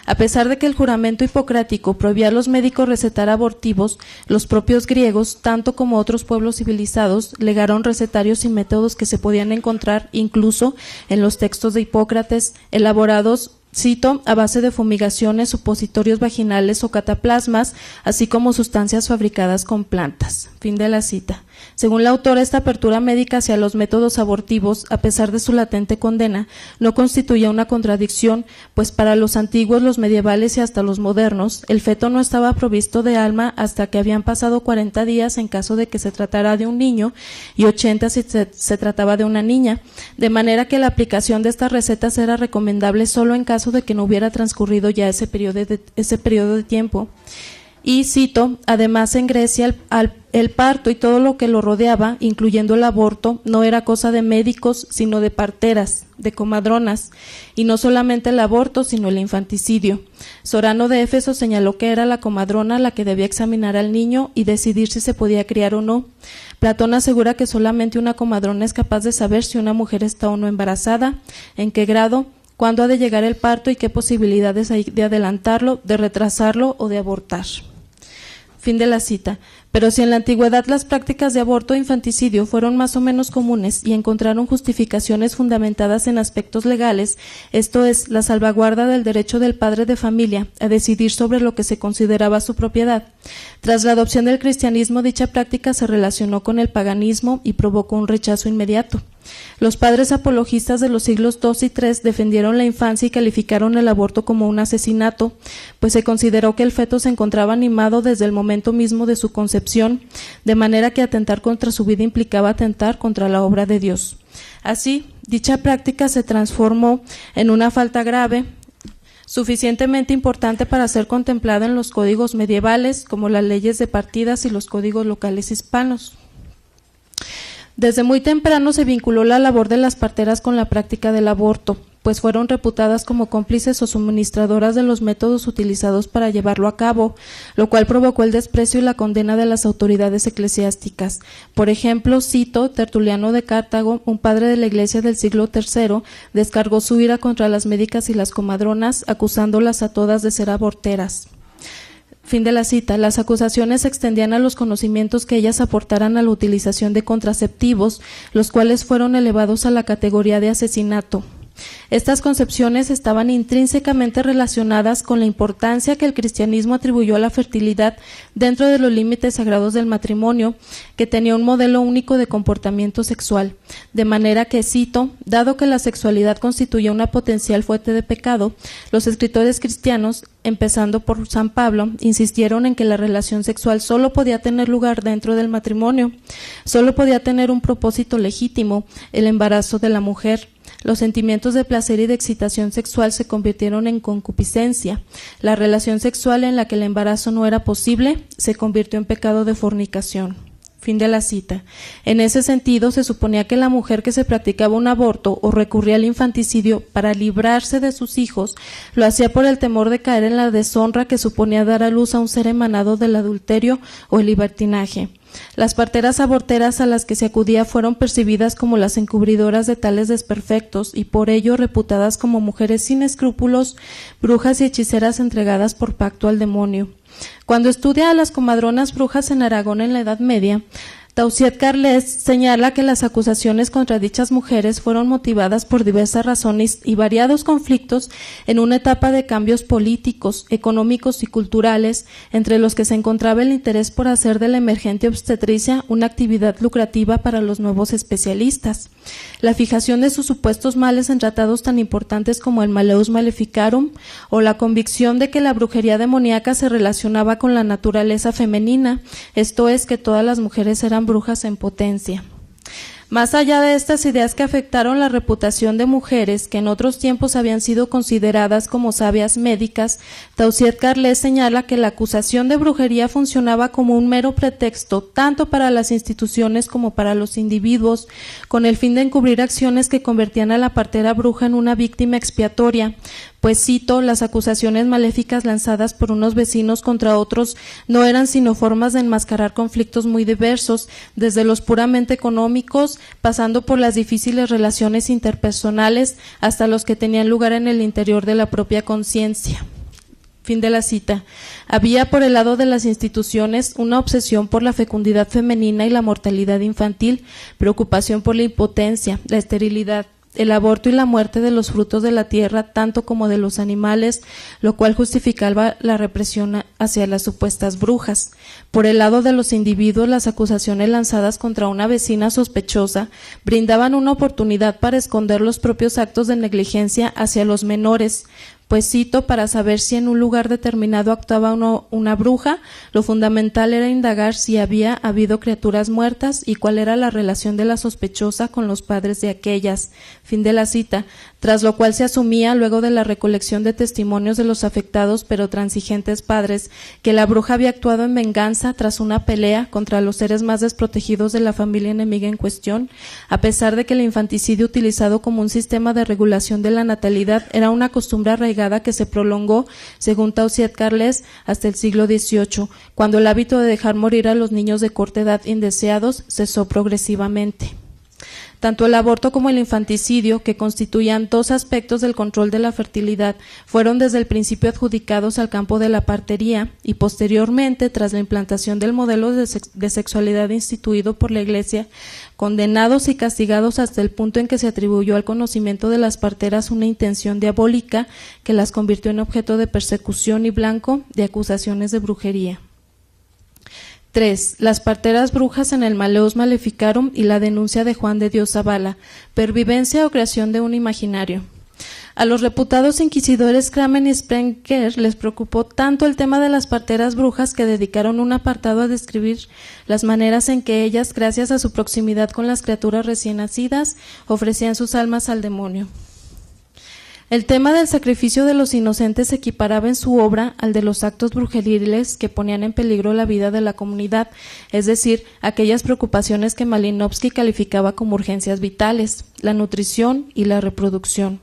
A pesar de que el juramento hipocrático prohibía a los médicos recetar abortivos, los propios griegos, tanto como otros pueblos civilizados, legaron recetarios y métodos que se podían encontrar incluso en los textos de Hipócrates, elaborados cito, a base de fumigaciones, supositorios vaginales o cataplasmas, así como sustancias fabricadas con plantas. Fin de la cita. Según la autora, esta apertura médica hacia los métodos abortivos, a pesar de su latente condena, no constituía una contradicción, pues para los antiguos, los medievales y hasta los modernos, el feto no estaba provisto de alma hasta que habían pasado 40 días en caso de que se tratara de un niño y 80 si se trataba de una niña, de manera que la aplicación de estas recetas era recomendable solo en caso de que no hubiera transcurrido ya ese periodo de tiempo. Y cito, además en Grecia el parto y todo lo que lo rodeaba, incluyendo el aborto, no era cosa de médicos, sino de parteras, de comadronas, y no solamente el aborto, sino el infanticidio. Sorano de Éfeso señaló que era la comadrona la que debía examinar al niño y decidir si se podía criar o no. Platón asegura que solamente una comadrona es capaz de saber si una mujer está o no embarazada, en qué grado, cuándo ha de llegar el parto y qué posibilidades hay de adelantarlo, de retrasarlo o de abortar. Fin de la cita. Pero si en la antigüedad las prácticas de aborto e infanticidio fueron más o menos comunes y encontraron justificaciones fundamentadas en aspectos legales, esto es, la salvaguarda del derecho del padre de familia a decidir sobre lo que se consideraba su propiedad. Tras la adopción del cristianismo, dicha práctica se relacionó con el paganismo y provocó un rechazo inmediato. Los padres apologistas de los siglos II y III defendieron la infancia y calificaron el aborto como un asesinato, pues se consideró que el feto se encontraba animado desde el momento mismo de su concepción, de manera que atentar contra su vida implicaba atentar contra la obra de Dios. Así, dicha práctica se transformó en una falta grave, suficientemente importante para ser contemplada en los códigos medievales, como las leyes de partidas y los códigos locales hispanos. Desde muy temprano se vinculó la labor de las parteras con la práctica del aborto, pues fueron reputadas como cómplices o suministradoras de los métodos utilizados para llevarlo a cabo, lo cual provocó el desprecio y la condena de las autoridades eclesiásticas. Por ejemplo, cito, Tertuliano de Cartago, un padre de la Iglesia del siglo III, descargó su ira contra las médicas y las comadronas, acusándolas a todas de ser aborteras. Fin de la cita. Las acusaciones se extendían a los conocimientos que ellas aportaran a la utilización de contraceptivos, los cuales fueron elevados a la categoría de asesinato. Estas concepciones estaban intrínsecamente relacionadas con la importancia que el cristianismo atribuyó a la fertilidad dentro de los límites sagrados del matrimonio, que tenía un modelo único de comportamiento sexual, de manera que, cito, dado que la sexualidad constituía una potencial fuente de pecado, los escritores cristianos, empezando por San Pablo, insistieron en que la relación sexual solo podía tener lugar dentro del matrimonio, solo podía tener un propósito legítimo, el embarazo de la mujer. Los sentimientos de placer y de excitación sexual se convirtieron en concupiscencia. La relación sexual en la que el embarazo no era posible se convirtió en pecado de fornicación. Fin de la cita. En ese sentido, se suponía que la mujer que se practicaba un aborto o recurría al infanticidio para librarse de sus hijos, lo hacía por el temor de caer en la deshonra que suponía dar a luz a un ser emanado del adulterio o el libertinaje. Las parteras aborteras a las que se acudía fueron percibidas como las encubridoras de tales desperfectos y por ello reputadas como mujeres sin escrúpulos, brujas y hechiceras entregadas por pacto al demonio. Cuando estudia a las comadronas brujas en Aragón en la Edad Media, Tausiet Carles señala que las acusaciones contra dichas mujeres fueron motivadas por diversas razones y variados conflictos en una etapa de cambios políticos, económicos y culturales, entre los que se encontraba el interés por hacer de la emergente obstetricia una actividad lucrativa para los nuevos especialistas. La fijación de sus supuestos males en tratados tan importantes como el Malleus Maleficarum o la convicción de que la brujería demoníaca se relacionaba con la naturaleza femenina, esto es, que todas las mujeres eran brujas en potencia. Más allá de estas ideas que afectaron la reputación de mujeres que en otros tiempos habían sido consideradas como sabias médicas, Tausiet Carles señala que la acusación de brujería funcionaba como un mero pretexto tanto para las instituciones como para los individuos, con el fin de encubrir acciones que convertían a la partera bruja en una víctima expiatoria. Pues cito, las acusaciones maléficas lanzadas por unos vecinos contra otros no eran sino formas de enmascarar conflictos muy diversos, desde los puramente económicos, pasando por las difíciles relaciones interpersonales, hasta los que tenían lugar en el interior de la propia conciencia. Fin de la cita. Había por el lado de las instituciones una obsesión por la fecundidad femenina y la mortalidad infantil, preocupación por la impotencia, la esterilidad, el aborto y la muerte de los frutos de la tierra, tanto como de los animales, lo cual justificaba la represión hacia las supuestas brujas. Por el lado de los individuos, las acusaciones lanzadas contra una vecina sospechosa brindaban una oportunidad para esconder los propios actos de negligencia hacia los menores, pues cito, para saber si en un lugar determinado actuaba una bruja, lo fundamental era indagar si había habido criaturas muertas y cuál era la relación de la sospechosa con los padres de aquellas. Fin de la cita. Tras lo cual se asumía, luego de la recolección de testimonios de los afectados pero transigentes padres, que la bruja había actuado en venganza tras una pelea contra los seres más desprotegidos de la familia enemiga en cuestión, a pesar de que el infanticidio utilizado como un sistema de regulación de la natalidad era una costumbre arraigada que se prolongó, según Tausiet Carles, hasta el siglo XVIII, cuando el hábito de dejar morir a los niños de corta edad indeseados cesó progresivamente. Tanto el aborto como el infanticidio, que constituían dos aspectos del control de la fertilidad, fueron desde el principio adjudicados al campo de la partería y posteriormente, tras la implantación del modelo de sexualidad instituido por la Iglesia, condenados y castigados hasta el punto en que se atribuyó al conocimiento de las parteras una intención diabólica que las convirtió en objeto de persecución y blanco de acusaciones de brujería. 3. Las parteras brujas en el Malleus Maleficarum y la denuncia de Juan de Dios Zavala, pervivencia o creación de un imaginario. A los reputados inquisidores Kramer y Sprenger les preocupó tanto el tema de las parteras brujas que dedicaron un apartado a describir las maneras en que ellas, gracias a su proximidad con las criaturas recién nacidas, ofrecían sus almas al demonio. El tema del sacrificio de los inocentes se equiparaba en su obra al de los actos brujeriles que ponían en peligro la vida de la comunidad, es decir, aquellas preocupaciones que Malinowski calificaba como urgencias vitales, la nutrición y la reproducción.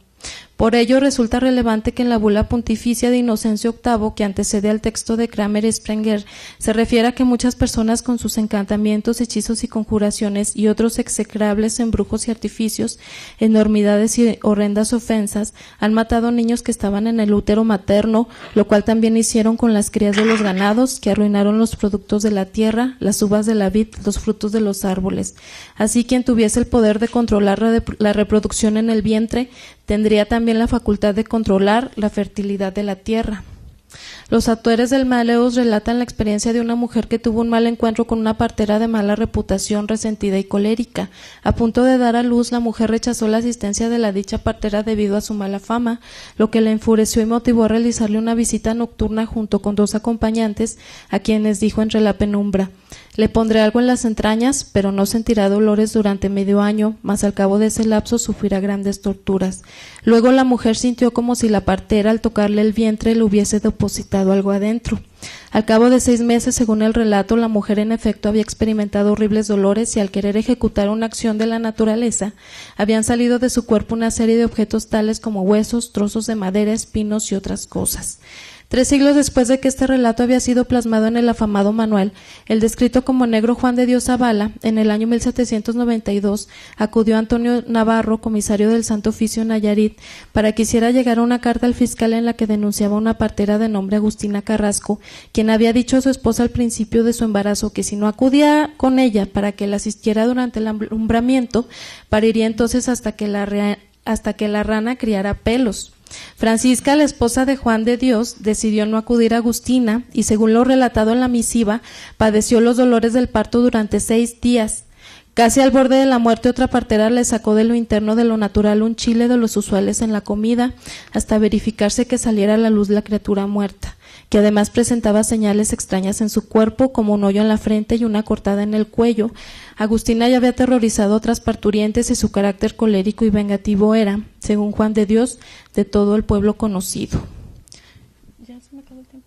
Por ello, resulta relevante que en la bula pontificia de Inocencio VIII, que antecede al texto de Kramer y Sprenger, se refiere a que muchas personas con sus encantamientos, hechizos y conjuraciones y otros execrables embrujos y artificios, enormidades y horrendas ofensas, han matado niños que estaban en el útero materno, lo cual también hicieron con las crías de los ganados, que arruinaron los productos de la tierra, las uvas de la vid, los frutos de los árboles. Así, quien tuviese el poder de controlar la reproducción en el vientre, tendría también la facultad de controlar la fertilidad de la tierra. Los autores del Malleus relatan la experiencia de una mujer que tuvo un mal encuentro con una partera de mala reputación, resentida y colérica. A punto de dar a luz, la mujer rechazó la asistencia de la dicha partera debido a su mala fama, lo que la enfureció y motivó a realizarle una visita nocturna junto con 2 acompañantes, a quienes dijo entre la penumbra: «Le pondré algo en las entrañas, pero no sentirá dolores durante medio año, mas al cabo de ese lapso sufrirá grandes torturas». Luego la mujer sintió como si la partera, al tocarle el vientre, le hubiese depositado algo adentro. Al cabo de 6 meses, según el relato, la mujer en efecto había experimentado horribles dolores y al querer ejecutar una acción de la naturaleza, habían salido de su cuerpo una serie de objetos tales como huesos, trozos de madera, espinos y otras cosas. 3 siglos después de que este relato había sido plasmado en el afamado manual, el descrito como negro Juan de Dios Zavala, en el año 1792, acudió Antonio Navarro, comisario del Santo Oficio en Nayarit, para que hiciera llegar una carta al fiscal en la que denunciaba a una partera de nombre Agustina Carrasco, quien había dicho a su esposa al principio de su embarazo que si no acudía con ella para que la asistiera durante el alumbramiento, pariría entonces hasta que la rana criara pelos. Francisca, la esposa de Juan de Dios, decidió no acudir a Agustina y, según lo relatado en la misiva, padeció los dolores del parto durante 6 días. Casi al borde de la muerte, otra partera le sacó de lo interno de lo natural un chile de los usuales en la comida, hasta verificarse que saliera a la luz la criatura muerta, que además presentaba señales extrañas en su cuerpo, como un hoyo en la frente y una cortada en el cuello. Agustina ya había aterrorizado a otras parturientes y su carácter colérico y vengativo era, según Juan de Dios, de todo el pueblo conocido. ¿Ya se me acabó el tiempo?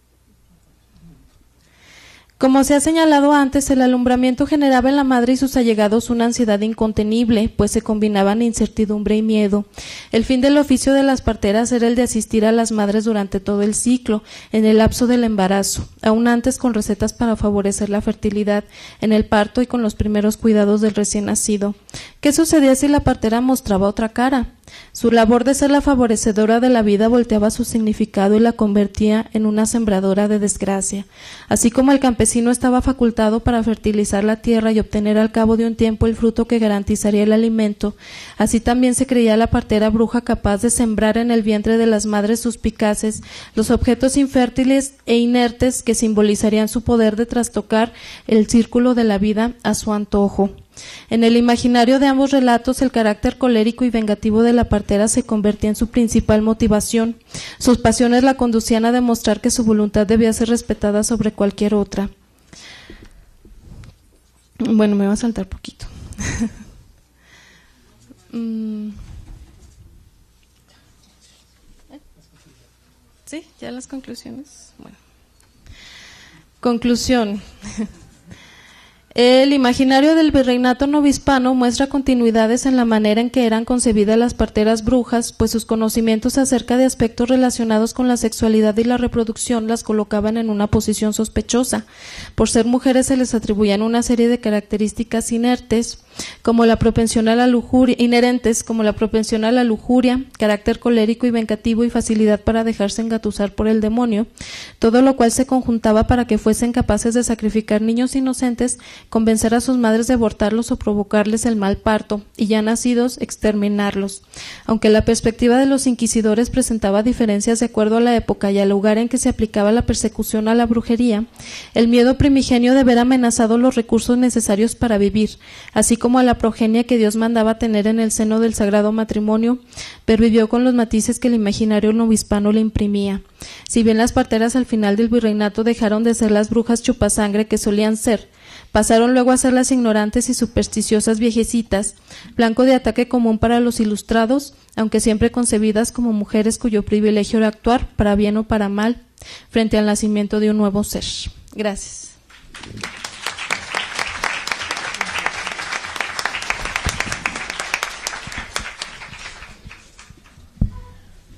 Como se ha señalado antes, el alumbramiento generaba en la madre y sus allegados una ansiedad incontenible, pues se combinaban incertidumbre y miedo. El fin del oficio de las parteras era el de asistir a las madres durante todo el ciclo, en el lapso del embarazo, aún antes con recetas para favorecer la fertilidad, en el parto y con los primeros cuidados del recién nacido. ¿Qué sucedía si la partera mostraba otra cara? Su labor de ser la favorecedora de la vida volteaba su significado y la convertía en una sembradora de desgracia. Así como el campesino estaba facultado para fertilizar la tierra y obtener al cabo de un tiempo el fruto que garantizaría el alimento, así también se creía la partera bruja capaz de sembrar en el vientre de las madres suspicaces los objetos infértiles e inertes que simbolizarían su poder de trastocar el círculo de la vida a su antojo. En el imaginario de ambos relatos, el carácter colérico y vengativo de la partera se convertía en su principal motivación. Sus pasiones la conducían a demostrar que su voluntad debía ser respetada sobre cualquier otra. Bueno, me voy a saltar poquito. ¿Sí? ¿Ya las conclusiones? Bueno. Conclusión. El imaginario del virreinato novohispano muestra continuidades en la manera en que eran concebidas las parteras brujas, pues sus conocimientos acerca de aspectos relacionados con la sexualidad y la reproducción las colocaban en una posición sospechosa. Por ser mujeres se les atribuían una serie de características inherentes, como la propensión a la lujuria, carácter colérico y vengativo y facilidad para dejarse engatusar por el demonio, todo lo cual se conjuntaba para que fuesen capaces de sacrificar niños inocentes, convencer a sus madres de abortarlos o provocarles el mal parto, y ya nacidos, exterminarlos. Aunque la perspectiva de los inquisidores presentaba diferencias de acuerdo a la época y al lugar en que se aplicaba la persecución a la brujería, el miedo primigenio de ver amenazados los recursos necesarios para vivir, así como a la progenie que Dios mandaba tener en el seno del sagrado matrimonio, pervivió con los matices que el imaginario novohispano le imprimía. Si bien las parteras al final del virreinato dejaron de ser las brujas chupasangre que solían ser, pasaron luego a ser las ignorantes y supersticiosas viejecitas, blanco de ataque común para los ilustrados, aunque siempre concebidas como mujeres cuyo privilegio era actuar, para bien o para mal, frente al nacimiento de un nuevo ser. Gracias.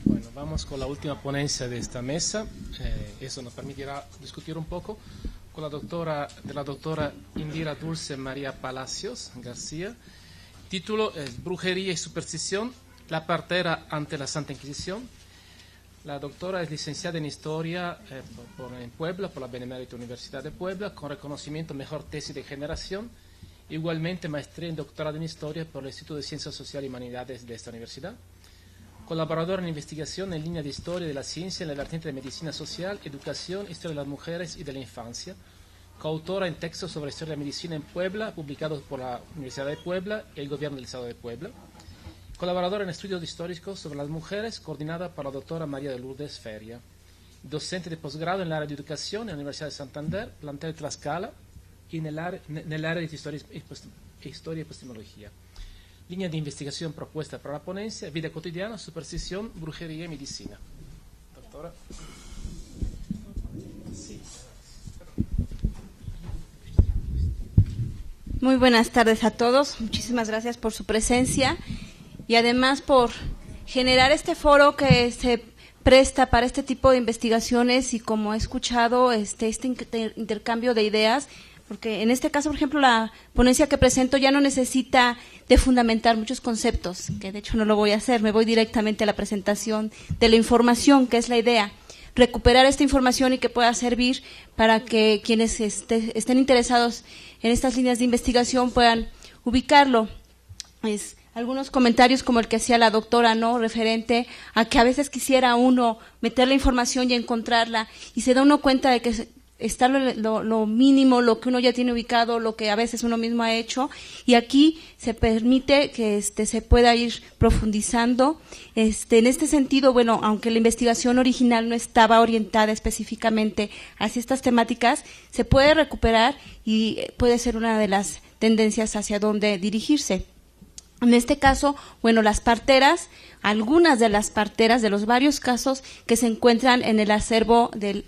Bueno, vamos con la última ponencia de esta mesa. Eso nos permitirá discutir un poco con la doctora Indira Dulce María Palacios García. Título es Brujería y superstición, la partera ante la Santa Inquisición. La doctora es licenciada en Historia en Puebla, por la Benemérita Universidad de Puebla, con reconocimiento Mejor Tesis de Generación. Igualmente maestría en Doctorado en Historia por el Instituto de Ciencias Sociales y Humanidades de esta universidad. Colaboradora en investigación en línea de Historia de la Ciencia en la vertiente de Medicina Social, Educación, Historia de las Mujeres y de la Infancia. Coautora en textos sobre Historia de la Medicina en Puebla, publicados por la Universidad de Puebla y el Gobierno del Estado de Puebla. Colaboradora en estudios históricos sobre las mujeres, coordinada por la doctora María de Lourdes Feria. Docente de posgrado en el área de Educación en la Universidad de Santander, plantel de Tlaxcala y en el área de Historia y Epistemología. Línea de investigación propuesta para la ponencia, vida cotidiana, superstición, brujería y medicina. Doctora. Sí. Muy buenas tardes a todos. Muchísimas gracias por su presencia y además por generar este foro que se presta para este tipo de investigaciones y, como he escuchado, este intercambio de ideas. Porque en este caso, por ejemplo, la ponencia que presento ya no necesita de fundamentar muchos conceptos, que de hecho no lo voy a hacer, me voy directamente a la presentación de la información, que es la idea, recuperar esta información y que pueda servir para que quienes estén interesados en estas líneas de investigación puedan ubicarlo. Algunos comentarios como el que hacía la doctora, ¿no?, referente a que a veces quisiera uno meter la información y encontrarla, y se da uno cuenta de que está lo mínimo, lo que uno ya tiene ubicado, lo que a veces uno mismo ha hecho, y aquí se permite que se pueda ir profundizando. En este sentido, bueno, aunque la investigación original no estaba orientada específicamente hacia estas temáticas, se puede recuperar y puede ser una de las tendencias hacia dónde dirigirse. En este caso, bueno, las parteras, algunas de las parteras de los varios casos que se encuentran en el acervo del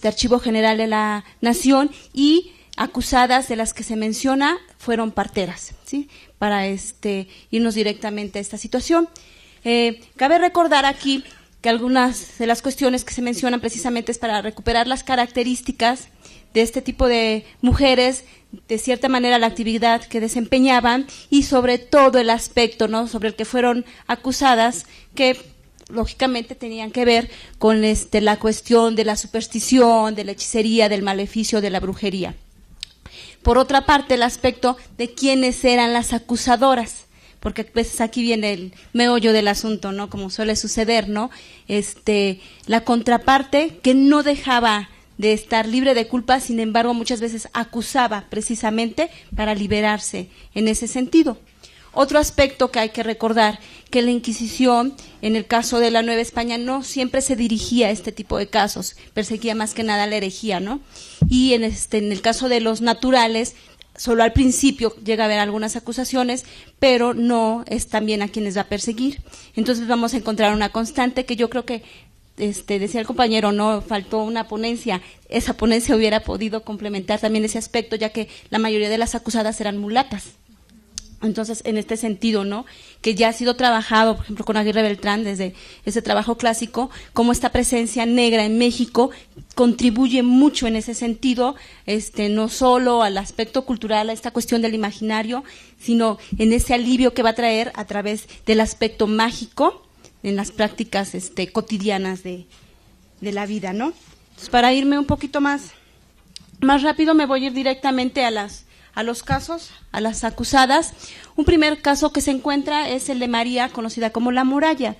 Archivo General de la Nación y acusadas de las que se menciona fueron parteras, ¿sí?, para irnos directamente a esta situación. Cabe recordar aquí que algunas de las cuestiones que se mencionan precisamente es para recuperar las características de este tipo de mujeres, de cierta manera la actividad que desempeñaban y sobre todo el aspecto, ¿no?, sobre el que fueron acusadas, que lógicamente tenían que ver con la cuestión de la superstición, de la hechicería, del maleficio, de la brujería. Por otra parte, el aspecto de quiénes eran las acusadoras, porque pues aquí viene el meollo del asunto, ¿no?, como suele suceder, ¿no? La contraparte que no dejaba de estar libre de culpa, sin embargo, muchas veces acusaba precisamente para liberarse en ese sentido. Otro aspecto que hay que recordar, que la Inquisición, en el caso de la Nueva España, no siempre se dirigía a este tipo de casos, perseguía más que nada la herejía, ¿no? Y en el caso de los naturales, solo al principio llega a haber algunas acusaciones, pero no es también a quienes va a perseguir. Entonces vamos a encontrar una constante que yo creo que, decía el compañero, no faltó una ponencia. Esa ponencia hubiera podido complementar también ese aspecto, ya que la mayoría de las acusadas eran mulatas. Entonces, en este sentido, ¿no?, que ya ha sido trabajado, por ejemplo, con Aguirre Beltrán, desde ese trabajo clásico, cómo esta presencia negra en México contribuye mucho en ese sentido, no solo al aspecto cultural, a esta cuestión del imaginario, sino en ese alivio que va a traer a través del aspecto mágico en las prácticas cotidianas de la vida, ¿no? Entonces, para irme un poquito más rápido, me voy a ir directamente a los casos, a las acusadas. Un primer caso que se encuentra es el de María, conocida como La Muralla.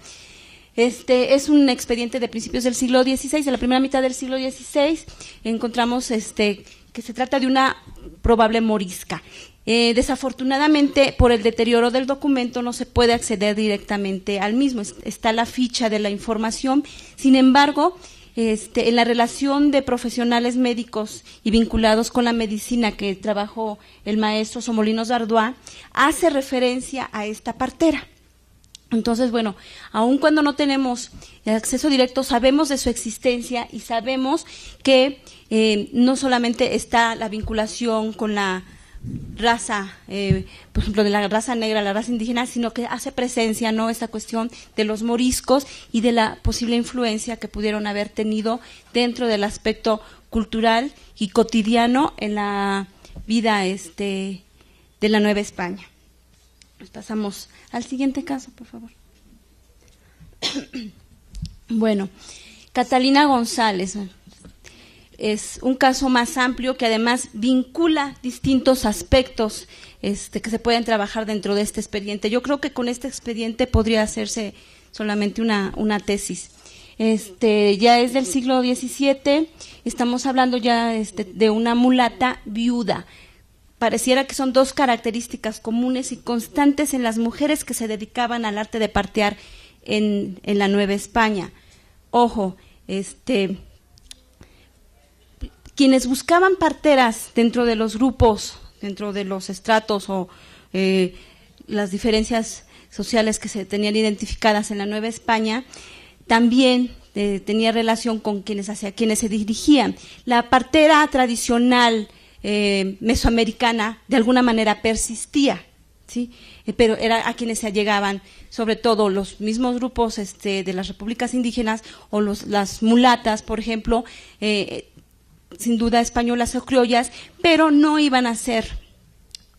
Es un expediente de principios del siglo XVI, de la primera mitad del siglo XVI. Encontramos que se trata de una probable morisca. Desafortunadamente, por el deterioro del documento, no se puede acceder directamente al mismo. Está la ficha de la información. Sin embargo, en la relación de profesionales médicos y vinculados con la medicina que trabajó el maestro Somolinos Dardois, hace referencia a esta partera. Entonces, bueno, aun cuando no tenemos acceso directo, sabemos de su existencia y sabemos que no solamente está la vinculación con la raza, por ejemplo, de la raza negra, la raza indígena, sino que hace presencia, ¿no?, esta cuestión de los moriscos y de la posible influencia que pudieron haber tenido dentro del aspecto cultural y cotidiano en la vida de la Nueva España. Pasamos al siguiente caso, por favor. Bueno, Catalina González. Es un caso más amplio que además vincula distintos aspectos que se pueden trabajar dentro de este expediente. Yo creo que con este expediente podría hacerse solamente una tesis. Ya es del siglo XVII, estamos hablando ya de una mulata viuda. Pareciera que son dos características comunes y constantes en las mujeres que se dedicaban al arte de partear en la Nueva España. Ojo, quienes buscaban parteras dentro de los grupos, dentro de los estratos o las diferencias sociales que se tenían identificadas en la Nueva España, también tenía relación con hacia quienes se dirigían. La partera tradicional mesoamericana de alguna manera persistía, ¿sí? Pero era a quienes se allegaban, sobre todo los mismos grupos de las repúblicas indígenas o las mulatas, por ejemplo, sin duda españolas o criollas, pero no iban a ser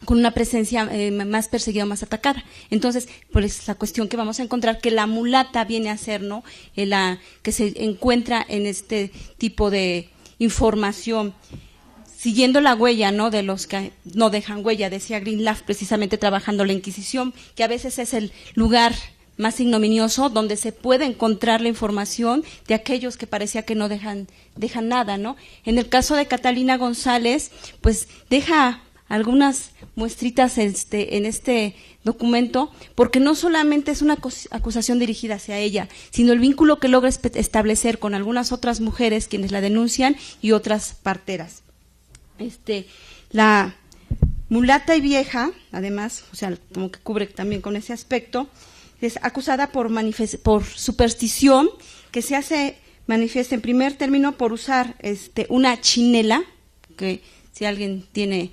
con una presencia más perseguida o más atacada. Entonces, pues la cuestión que vamos a encontrar, que la mulata viene a ser, ¿no?, la que se encuentra en este tipo de información, siguiendo la huella, ¿no?, de los que no dejan huella, decía Greenleaf, precisamente trabajando la Inquisición, que a veces es el lugar más ignominioso donde se puede encontrar la información de aquellos que parecía que no dejan nada, ¿no? En el caso de Catalina González, pues deja algunas muestritas en este documento, porque no solamente es una acusación dirigida hacia ella, sino el vínculo que logra establecer con algunas otras mujeres quienes la denuncian y otras parteras. La mulata y vieja, además, o sea, como que cubre también con ese aspecto, es acusada por superstición, que se hace manifiesta en primer término por usar una chinela, que si alguien tiene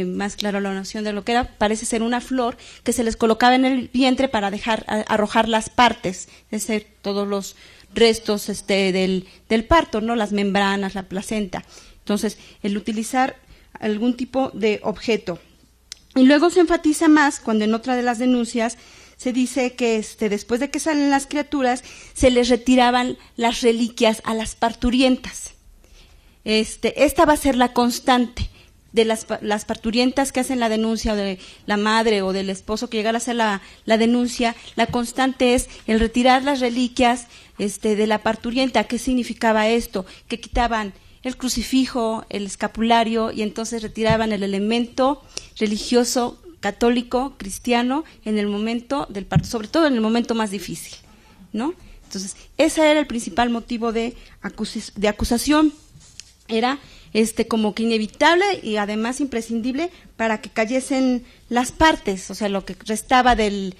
más claro la noción de lo que era, parece ser una flor que se les colocaba en el vientre para arrojar las partes, es decir, todos los restos del parto, ¿no?, las membranas, la placenta. Entonces, el utilizar algún tipo de objeto. Y luego se enfatiza más cuando en otra de las denuncias se dice que después de que salen las criaturas, se les retiraban las reliquias a las parturientas. Esta va a ser la constante de las parturientas que hacen la denuncia, o de la madre o del esposo que llega a hacer la denuncia. La constante es el retirar las reliquias de la parturienta. ¿Qué significaba esto? Que quitaban el crucifijo, el escapulario, y entonces retiraban el elemento religioso, católico, cristiano, en el momento del parto, sobre todo en el momento más difícil, ¿no? Entonces, ese era el principal motivo de acusación. Era como que inevitable y además imprescindible para que cayesen las partes, o sea, lo que restaba de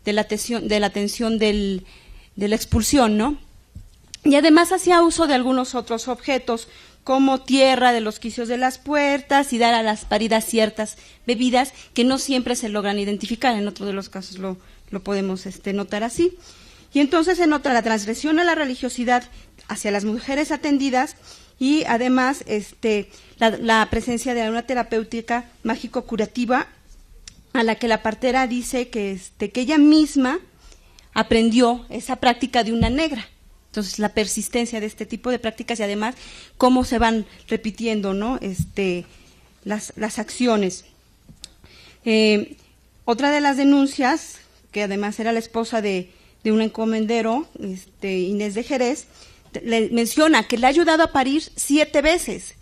la tensión de la expulsión, ¿no? Y además hacía uso de algunos otros objetos, como tierra de los quicios de las puertas y dar a las paridas ciertas bebidas que no siempre se logran identificar. En otro de los casos lo podemos notar así. Y entonces se nota la transgresión a la religiosidad hacia las mujeres atendidas y además la presencia de una terapéutica mágico-curativa a la que la partera dice que ella misma aprendió esa práctica de una negra. Entonces, la persistencia de este tipo de prácticas y además cómo se van repitiendo, ¿no? Las acciones. Otra de las denuncias, que además era la esposa de un encomendero, Inés de Jerez, le menciona que le ha ayudado a parir 7 veces.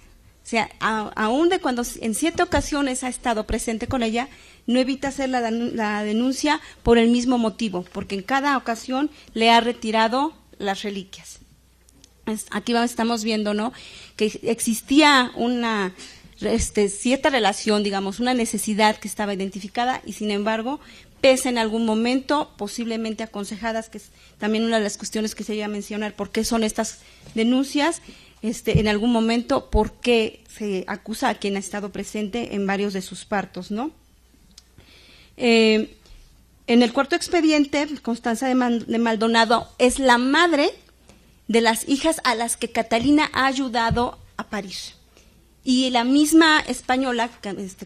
O sea, aún de cuando en 7 ocasiones ha estado presente con ella, no evita hacer la denuncia por el mismo motivo, porque en cada ocasión le ha retirado las reliquias. Aquí estamos viendo, ¿no?, que existía una cierta relación, digamos, una necesidad que estaba identificada y sin embargo, pese en algún momento, posiblemente aconsejadas, que es también una de las cuestiones que se iba a mencionar, por qué son estas denuncias, en algún momento, por qué se acusa a quien ha estado presente en varios de sus partos, ¿no? En el cuarto expediente, Constanza de Maldonado es la madre de las hijas a las que Catalina ha ayudado a parir. Y la misma española,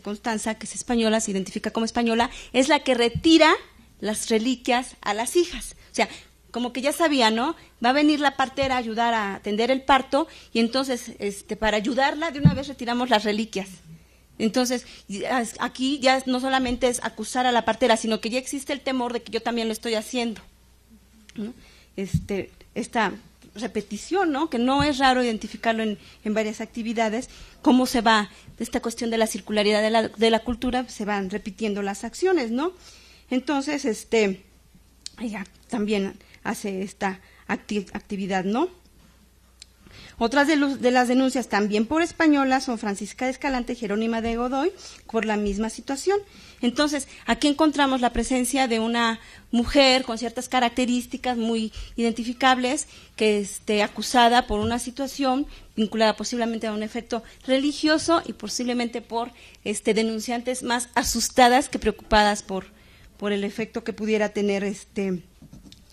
Constanza, que es española, se identifica como española, es la que retira las reliquias a las hijas. O sea, como que ya sabía, ¿no? Va a venir la partera a ayudar a atender el parto y entonces, para ayudarla, de una vez retiramos las reliquias. Entonces, aquí ya no solamente es acusar a la partera, sino que ya existe el temor de que yo también lo estoy haciendo, ¿no? Esta repetición, ¿no?, que no es raro identificarlo en varias actividades, cómo se va, esta cuestión de la circularidad de la cultura, se van repitiendo las acciones, ¿no? Entonces, ella también hace esta actividad, ¿no? Otras de las denuncias también por españolas son Francisca de Escalante y Jerónima de Godoy por la misma situación. Entonces, aquí encontramos la presencia de una mujer con ciertas características muy identificables que esté acusada por una situación vinculada posiblemente a un efecto religioso y posiblemente por denunciantes más asustadas que preocupadas por el efecto que pudiera tener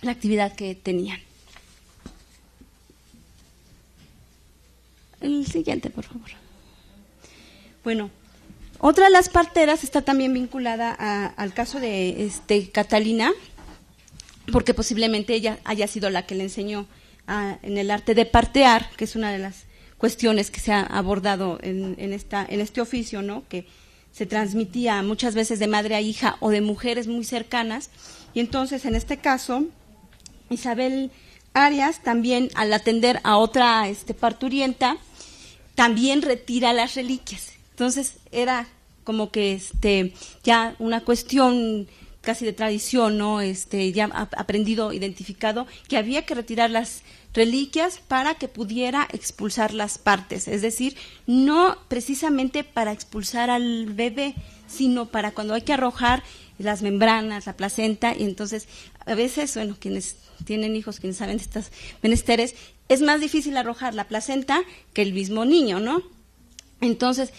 la actividad que tenían. El siguiente, por favor. Bueno, otra de las parteras está también vinculada al caso de Catalina, porque posiblemente ella haya sido la que le enseñó en el arte de partear, que es una de las cuestiones que se ha abordado en este oficio, ¿no?, que se transmitía muchas veces de madre a hija o de mujeres muy cercanas. Y entonces, en este caso, Isabel Arias también, al atender a otra parturienta, también retira las reliquias. Entonces era como que ya una cuestión casi de tradición, ¿no? Ya aprendido, identificado, que había que retirar las reliquias para que pudiera expulsar las partes, es decir, no precisamente para expulsar al bebé, sino para cuando hay que arrojar las membranas, la placenta, y entonces a veces, bueno, quienes tienen hijos, quienes saben de estas menesteres, es más difícil arrojar la placenta que el mismo niño, ¿no? Entonces,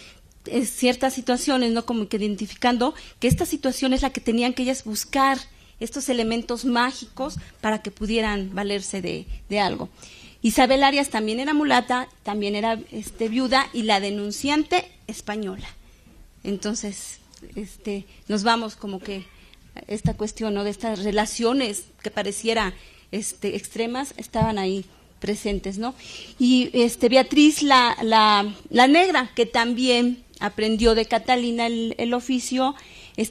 ciertas situaciones, ¿no?, como que identificando que esta situación es la que tenían que ellas buscar estos elementos mágicos para que pudieran valerse de algo. Isabel Arias también era mulata, también era viuda, y la denunciante española. Entonces, nos vamos como que a esta cuestión, ¿no?, de estas relaciones que pareciera extremas, estaban ahí presentes, ¿no? Y Beatriz la Negra, que también aprendió de Catalina el oficio,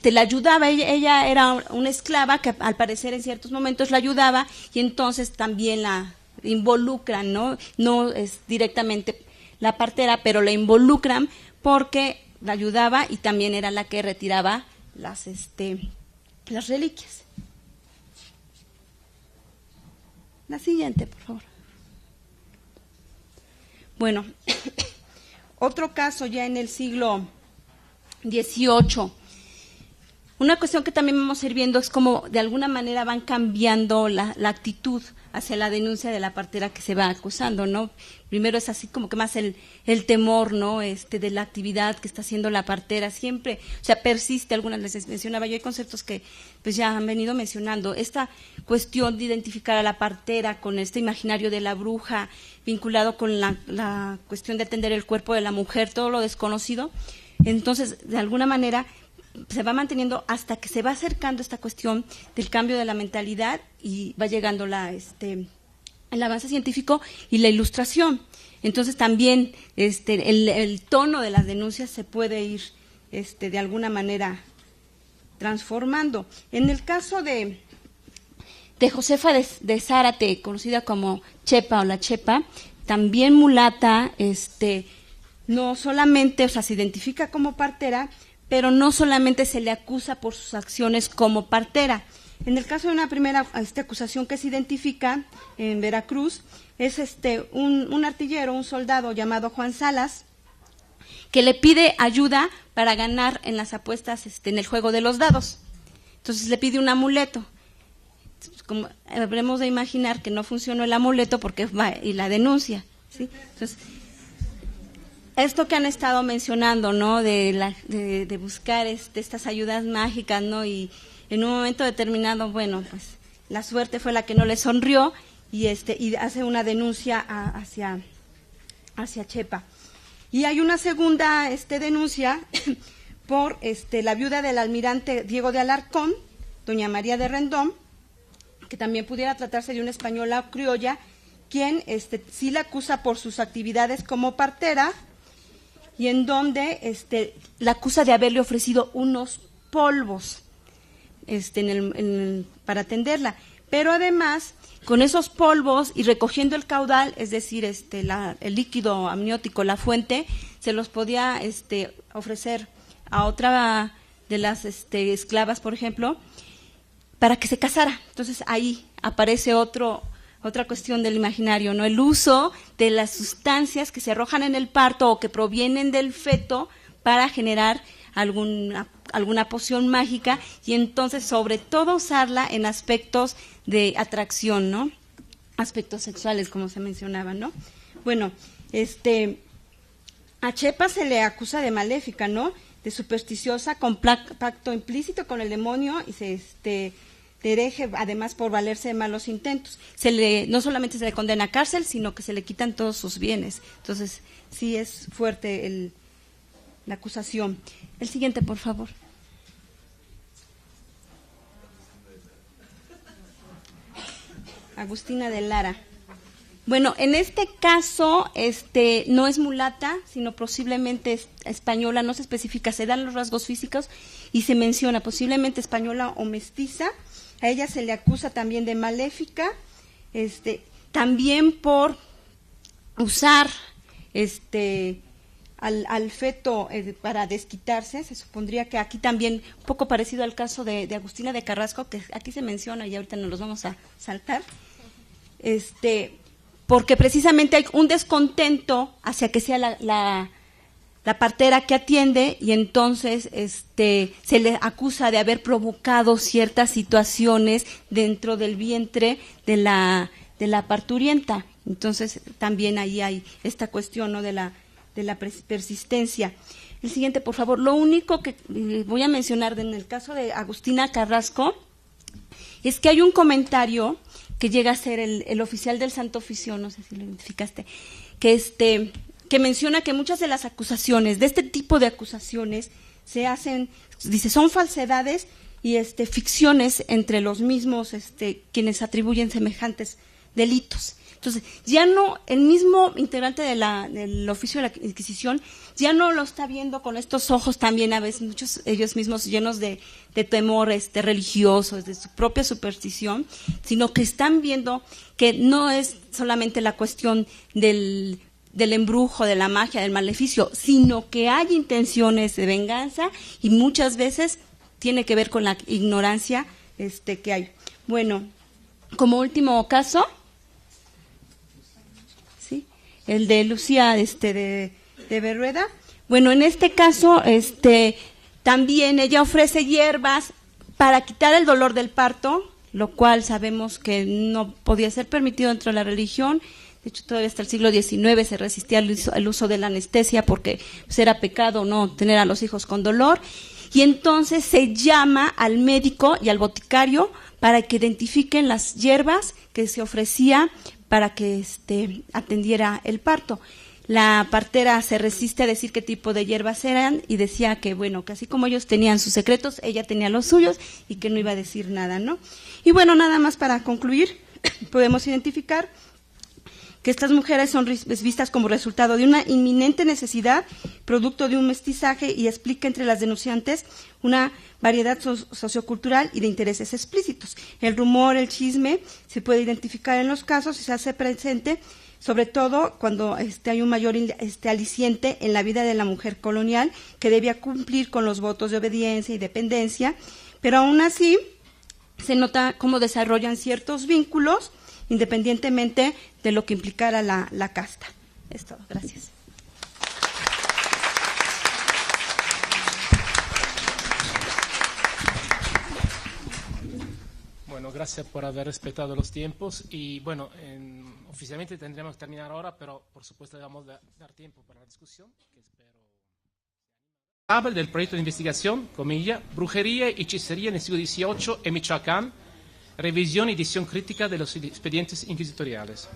la ayudaba, ella era una esclava que al parecer en ciertos momentos la ayudaba, y entonces también la involucran, ¿no? No es directamente la partera, pero la involucran porque la ayudaba y también era la que retiraba las reliquias. La siguiente, por favor. Bueno, otro caso ya en el siglo XVIII. Una cuestión que también vamos a ir viendo es cómo de alguna manera van cambiando la actitud hacia la denuncia de la partera que se va acusando, ¿no? Primero es así como que más el temor, ¿no?, de la actividad que está haciendo la partera, siempre, o sea, persiste, algunas les mencionaba yo, hay conceptos que pues ya han venido mencionando, esta cuestión de identificar a la partera con este imaginario de la bruja, vinculado con la cuestión de atender el cuerpo de la mujer, todo lo desconocido. Entonces, de alguna manera se va manteniendo hasta que se va acercando esta cuestión del cambio de la mentalidad y va llegando el avance científico y la ilustración. Entonces también el tono de las denuncias se puede ir de alguna manera transformando. En el caso de Josefa de Zárate, conocida como Chepa o la Chepa, también mulata, no solamente, o sea, se identifica como partera, pero no solamente se le acusa por sus acciones como partera. En el caso de una primera acusación que se identifica en Veracruz, es un artillero, un soldado llamado Juan Salas, que le pide ayuda para ganar en las apuestas en el juego de los dados. Entonces le pide un amuleto. Como habremos de imaginar que no funcionó el amuleto porque va y la denuncia, ¿sí? Entonces, esto que han estado mencionando, ¿no?, de buscar estas ayudas mágicas, ¿no?, y en un momento determinado, bueno, pues la suerte fue la que no le sonrió y hace una denuncia hacia Chepa. Y hay una segunda denuncia por la viuda del almirante Diego de Alarcón, doña María de Rendón, que también pudiera tratarse de una española criolla, quien sí la acusa por sus actividades como partera, y en donde la acusa de haberle ofrecido unos polvos para atenderla, pero además con esos polvos y recogiendo el caudal, es decir, el líquido amniótico, la fuente, se los podía ofrecer a otra de las esclavas, por ejemplo, para que se casara. Entonces ahí aparece otra cuestión del imaginario, ¿no? El uso de las sustancias que se arrojan en el parto o que provienen del feto para generar alguna poción mágica, y entonces sobre todo usarla en aspectos de atracción, ¿no? Aspectos sexuales, como se mencionaba, ¿no? Bueno, a Chepa se le acusa de maléfica, ¿no?, de supersticiosa, con pacto implícito con el demonio, y de hereje, además por valerse de malos intentos. No solamente se le condena a cárcel, sino que se le quitan todos sus bienes. Entonces, sí es fuerte la acusación. El siguiente, por favor. Agustina de Lara. Bueno, en este caso, no es mulata, sino posiblemente es española, no se especifica, se dan los rasgos físicos y se menciona posiblemente española o mestiza. A ella se le acusa también de maléfica, también por usar al feto para desquitarse. Se supondría que aquí también, un poco parecido al caso de Agustina de Carrasco, que aquí se menciona y ahorita nos los vamos a saltar, porque precisamente hay un descontento hacia que sea la partera que atiende, y entonces se le acusa de haber provocado ciertas situaciones dentro del vientre de la parturienta. Entonces también ahí hay esta cuestión, ¿no?, de la persistencia. El siguiente, por favor. Lo único que voy a mencionar en el caso de Agustina Carrasco es que hay un comentario que llega a ser el oficial del Santo Oficio, no sé si lo identificaste, que menciona que muchas de las acusaciones, de este tipo de acusaciones, se hacen, dice, son falsedades y ficciones entre los mismos quienes atribuyen semejantes delitos. Entonces, ya no, el mismo integrante del oficio de la Inquisición ya no lo está viendo con estos ojos también, a veces muchos ellos mismos llenos de temor religioso, de su propia superstición, sino que están viendo que no es solamente la cuestión del embrujo, de la magia, del maleficio, sino que hay intenciones de venganza y muchas veces tiene que ver con la ignorancia que hay. Bueno, como último caso, ¿sí? El de Lucía de Berrueda. Bueno, en este caso, también ella ofrece hierbas para quitar el dolor del parto, lo cual sabemos que no podía ser permitido dentro de la religión. De hecho, todavía hasta el siglo XIX se resistía al uso de la anestesia porque pues, era pecado no tener a los hijos con dolor. Y entonces se llama al médico y al boticario para que identifiquen las hierbas que se ofrecía para que atendiera el parto. La partera se resiste a decir qué tipo de hierbas eran y decía que, bueno, que así como ellos tenían sus secretos, ella tenía los suyos y que no iba a decir nada, ¿no? Y bueno, nada más para concluir, podemos identificar que estas mujeres son vistas como resultado de una inminente necesidad, producto de un mestizaje, y explica entre las denunciantes una variedad sociocultural y de intereses explícitos. El rumor, el chisme, se puede identificar en los casos y se hace presente, sobre todo cuando hay un mayor aliciente en la vida de la mujer colonial, que debía cumplir con los votos de obediencia y dependencia, pero aún así se nota cómo desarrollan ciertos vínculos, independientemente de lo que implicara la casta. Es todo. Gracias. Bueno, gracias por haber respetado los tiempos y bueno, oficialmente tendríamos que terminar ahora, pero por supuesto le vamos a dar tiempo para la discusión, que espero. Habla del proyecto de investigación, comilla, brujería y hechicería en el siglo XVIII en Michoacán, revisión y edición crítica de los expedientes inquisitoriales.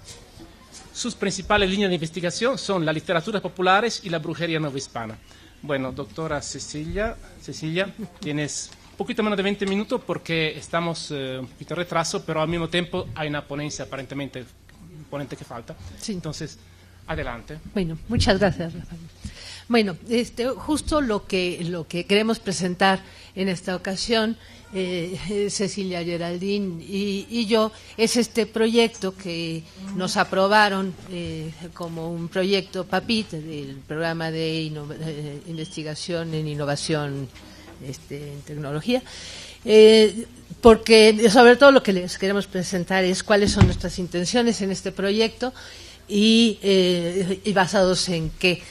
Sus principales líneas de investigación son las literaturas populares y la brujería novohispana. Bueno, doctora Cecilia, tienes un poquito menos de 20 minutos porque estamos un poquito en retraso, pero al mismo tiempo hay una ponencia aparentemente, un ponente que falta. Sí. Entonces, adelante. Bueno, muchas gracias, Rafael. Bueno, justo lo que queremos presentar en esta ocasión, Cecilia Geraldín y yo, es este proyecto que nos aprobaron como un proyecto PAPIT, del programa de investigación en innovación en tecnología, porque sobre todo lo que les queremos presentar es cuáles son nuestras intenciones en este proyecto y basados en qué.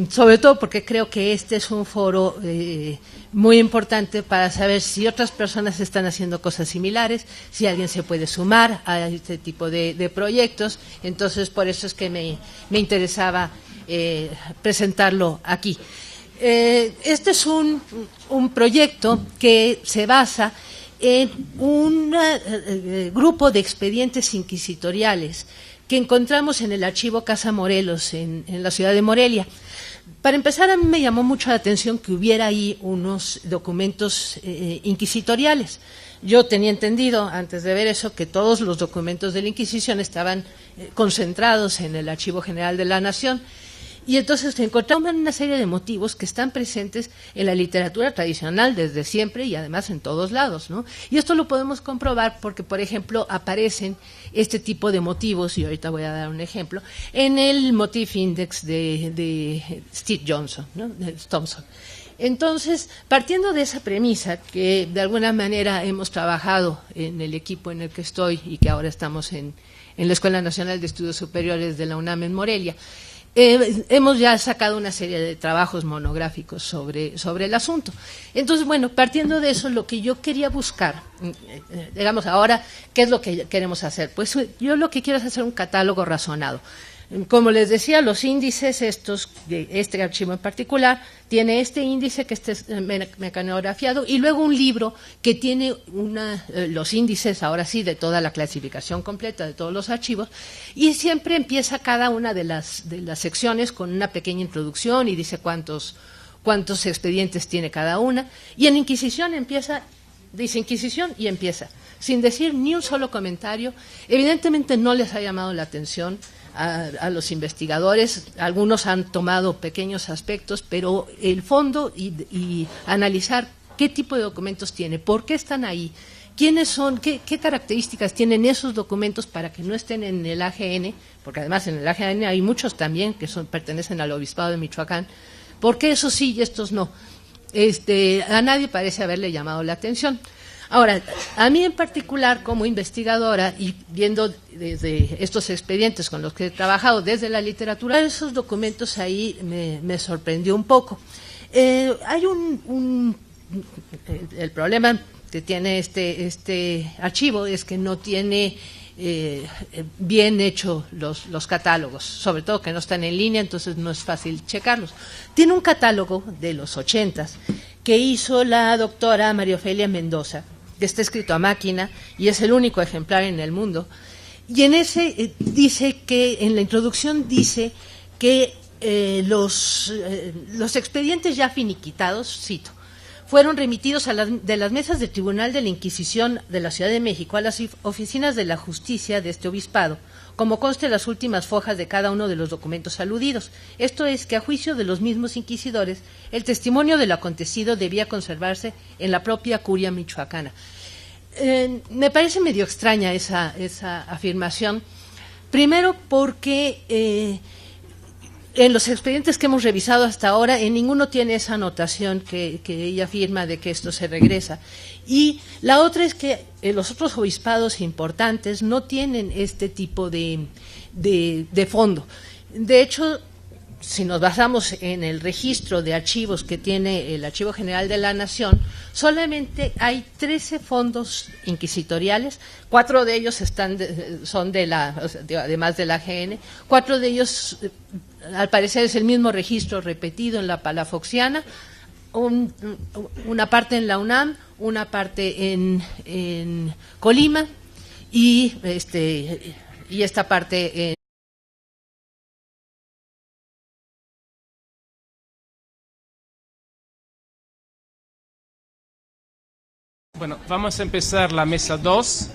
Sobre todo porque creo que este es un foro muy importante para saber si otras personas están haciendo cosas similares, si alguien se puede sumar a este tipo de proyectos. Entonces, por eso es que me interesaba presentarlo aquí. Este es un proyecto que se basa en un grupo de expedientes inquisitoriales que encontramos en el archivo Casa Morelos, en la ciudad de Morelia. Para empezar, a mí me llamó mucho la atención que hubiera ahí unos documentos inquisitoriales. Yo tenía entendido, antes de ver eso, que todos los documentos de la Inquisición estaban concentrados en el Archivo General de la Nación. Y entonces se encontraban una serie de motivos que están presentes en la literatura tradicional desde siempre y además en todos lados, ¿no? Y esto lo podemos comprobar porque, por ejemplo, aparecen este tipo de motivos, y ahorita voy a dar un ejemplo, en el Motif Index de Steve Johnson, ¿no? De Thompson. Entonces, partiendo de esa premisa, que de alguna manera hemos trabajado en el equipo en el que estoy y que ahora estamos en la Escuela Nacional de Estudios Superiores de la UNAM en Morelia, hemos ya sacado una serie de trabajos monográficos sobre el asunto. Entonces, bueno, partiendo de eso, lo que yo quería buscar, digamos ahora, ¿qué es lo que queremos hacer? Pues yo lo que quiero es hacer un catálogo razonado. Como les decía, los índices estos, de este archivo en particular, tiene este índice que es mecanografiado y luego un libro que tiene los índices, ahora sí, de toda la clasificación completa de todos los archivos, y siempre empieza cada una de las secciones con una pequeña introducción y dice cuántos expedientes tiene cada una, y en Inquisición dice Inquisición y empieza, sin decir ni un solo comentario. Evidentemente no les ha llamado la atención a los investigadores, algunos han tomado pequeños aspectos, pero el fondo y analizar qué tipo de documentos tiene, por qué están ahí, quiénes son, qué características tienen esos documentos para que no estén en el AGN, porque además en el AGN hay muchos también que pertenecen al Obispado de Michoacán, ¿por qué esos sí y estos no? A nadie parece haberle llamado la atención. Ahora, a mí en particular, como investigadora y viendo desde estos expedientes con los que he trabajado desde la literatura, esos documentos ahí me sorprendió un poco. Hay el problema que tiene este archivo es que no tiene bien hecho los catálogos, sobre todo que no están en línea, entonces no es fácil checarlos. Tiene un catálogo de los 80s que hizo la doctora María Ofelia Mendoza, que está escrito a máquina y es el único ejemplar en el mundo, y en ese dice que, en la introducción dice que los expedientes ya finiquitados, cito, fueron remitidos de las mesas del Tribunal de la Inquisición de la Ciudad de México a las oficinas de la justicia de este obispado, como conste las últimas fojas de cada uno de los documentos aludidos. Esto es que, a juicio de los mismos inquisidores, el testimonio de lo acontecido debía conservarse en la propia curia michoacana. Me parece medio extraña esa afirmación, primero porque en los expedientes que hemos revisado hasta ahora, en ninguno tiene esa anotación que ella afirma de que esto se regresa. Y la otra es que los otros obispados importantes no tienen este tipo de fondo. De hecho, si nos basamos en el registro de archivos que tiene el Archivo General de la Nación, solamente hay 13 fondos inquisitoriales, 4 de ellos son además de la AGN, 4 de ellos al parecer es el mismo registro repetido en la Palafoxiana, una parte en la UNAM, una parte en Colima y esta parte en Bueno, vamos a empezar la mesa 2.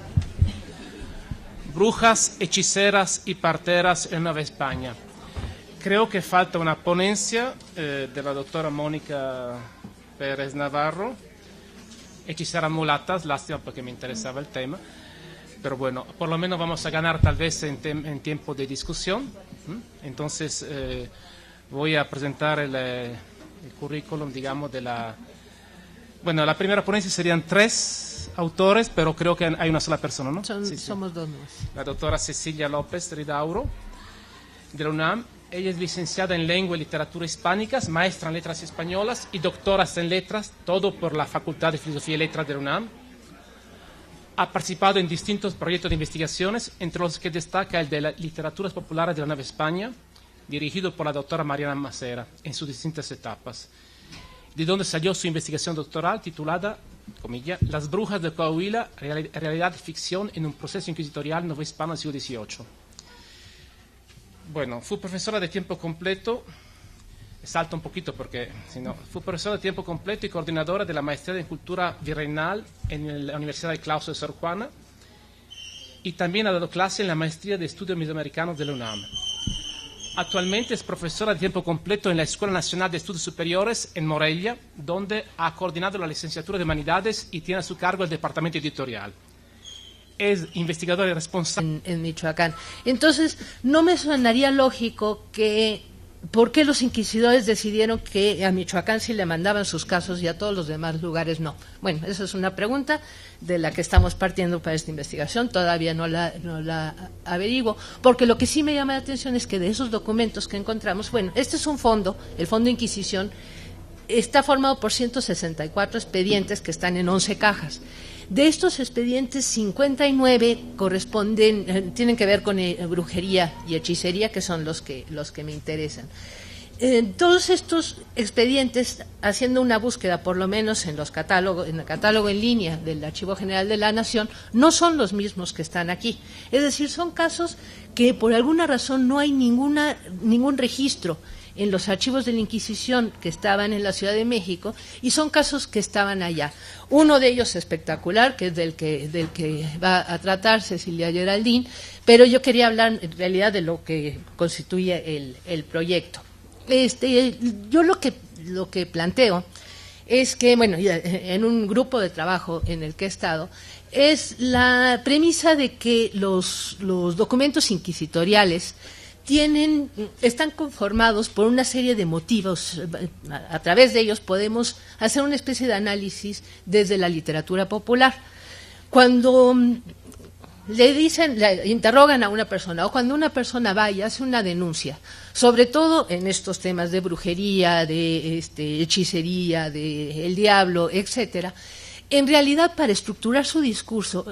Brujas, hechiceras y parteras en Nueva España. Creo que falta una ponencia de la doctora Mónica Pérez Navarro. Hechiceras mulatas, lástima porque me interesaba el tema. Pero bueno, por lo menos vamos a ganar tal vez en tiempo de discusión. Entonces, voy a presentar el currículum, digamos, de la... Bueno, la primera ponencia serían 3 autores, pero creo que hay una sola persona, ¿no? Somos 2 más. La doctora Cecilia López Ridauro, de la UNAM. Ella es licenciada en Lengua y Literatura Hispánicas, maestra en Letras Españolas y doctora en Letras, todo por la Facultad de Filosofía y Letras de la UNAM. Ha participado en distintos proyectos de investigaciones, entre los que destaca el de las Literaturas Populares de la Nueva España, dirigido por la doctora Mariana Macera, en sus distintas etapas, de donde salió su investigación doctoral titulada, comilla, Las brujas de Coahuila, realidad y ficción en un proceso inquisitorial novohispano del siglo XVIII. Bueno, fue profesora de tiempo completo, salto un poquito porque si no, fue profesora de tiempo completo y coordinadora de la maestría en cultura virreinal en la Universidad de Claustro de Sor Juana, y también ha dado clase en la maestría de estudios mesoamericanos de la UNAM. Actualmente es profesora de tiempo completo en la Escuela Nacional de Estudios Superiores en Morelia, donde ha coordinado la licenciatura de Humanidades y tiene a su cargo el departamento editorial. Es investigadora y responsable en Michoacán. Entonces, no me sonaría lógico que ¿por qué los inquisidores decidieron que a Michoacán sí le mandaban sus casos y a todos los demás lugares no? Bueno, esa es una pregunta de la que estamos partiendo para esta investigación, todavía no la averiguo, porque lo que sí me llama la atención es que de esos documentos que encontramos, bueno, este es un fondo, el Fondo Inquisición, está formado por 164 expedientes que están en 11 cajas. De estos expedientes, 59 tienen que ver con brujería y hechicería, que son los que me interesan. Todos estos expedientes, haciendo una búsqueda, por lo menos en el catálogo en línea del Archivo General de la Nación, no son los mismos que están aquí. Es decir, son casos que por alguna razón no hay ningún registro en los archivos de la Inquisición que estaban en la Ciudad de México, y son casos que estaban allá. Uno de ellos espectacular, que es del que va a tratar Cecilia Geraldín, pero yo quería hablar en realidad de lo que constituye el proyecto. Yo lo que planteo es que, bueno, en un grupo de trabajo en el que he estado, es la premisa de que los documentos inquisitoriales están conformados por una serie de motivos. A través de ellos podemos hacer una especie de análisis desde la literatura popular. Cuando le interrogan a una persona, o cuando una persona va y hace una denuncia, sobre todo en estos temas de brujería, de hechicería, de el diablo, etcétera, en realidad, para estructurar su discurso,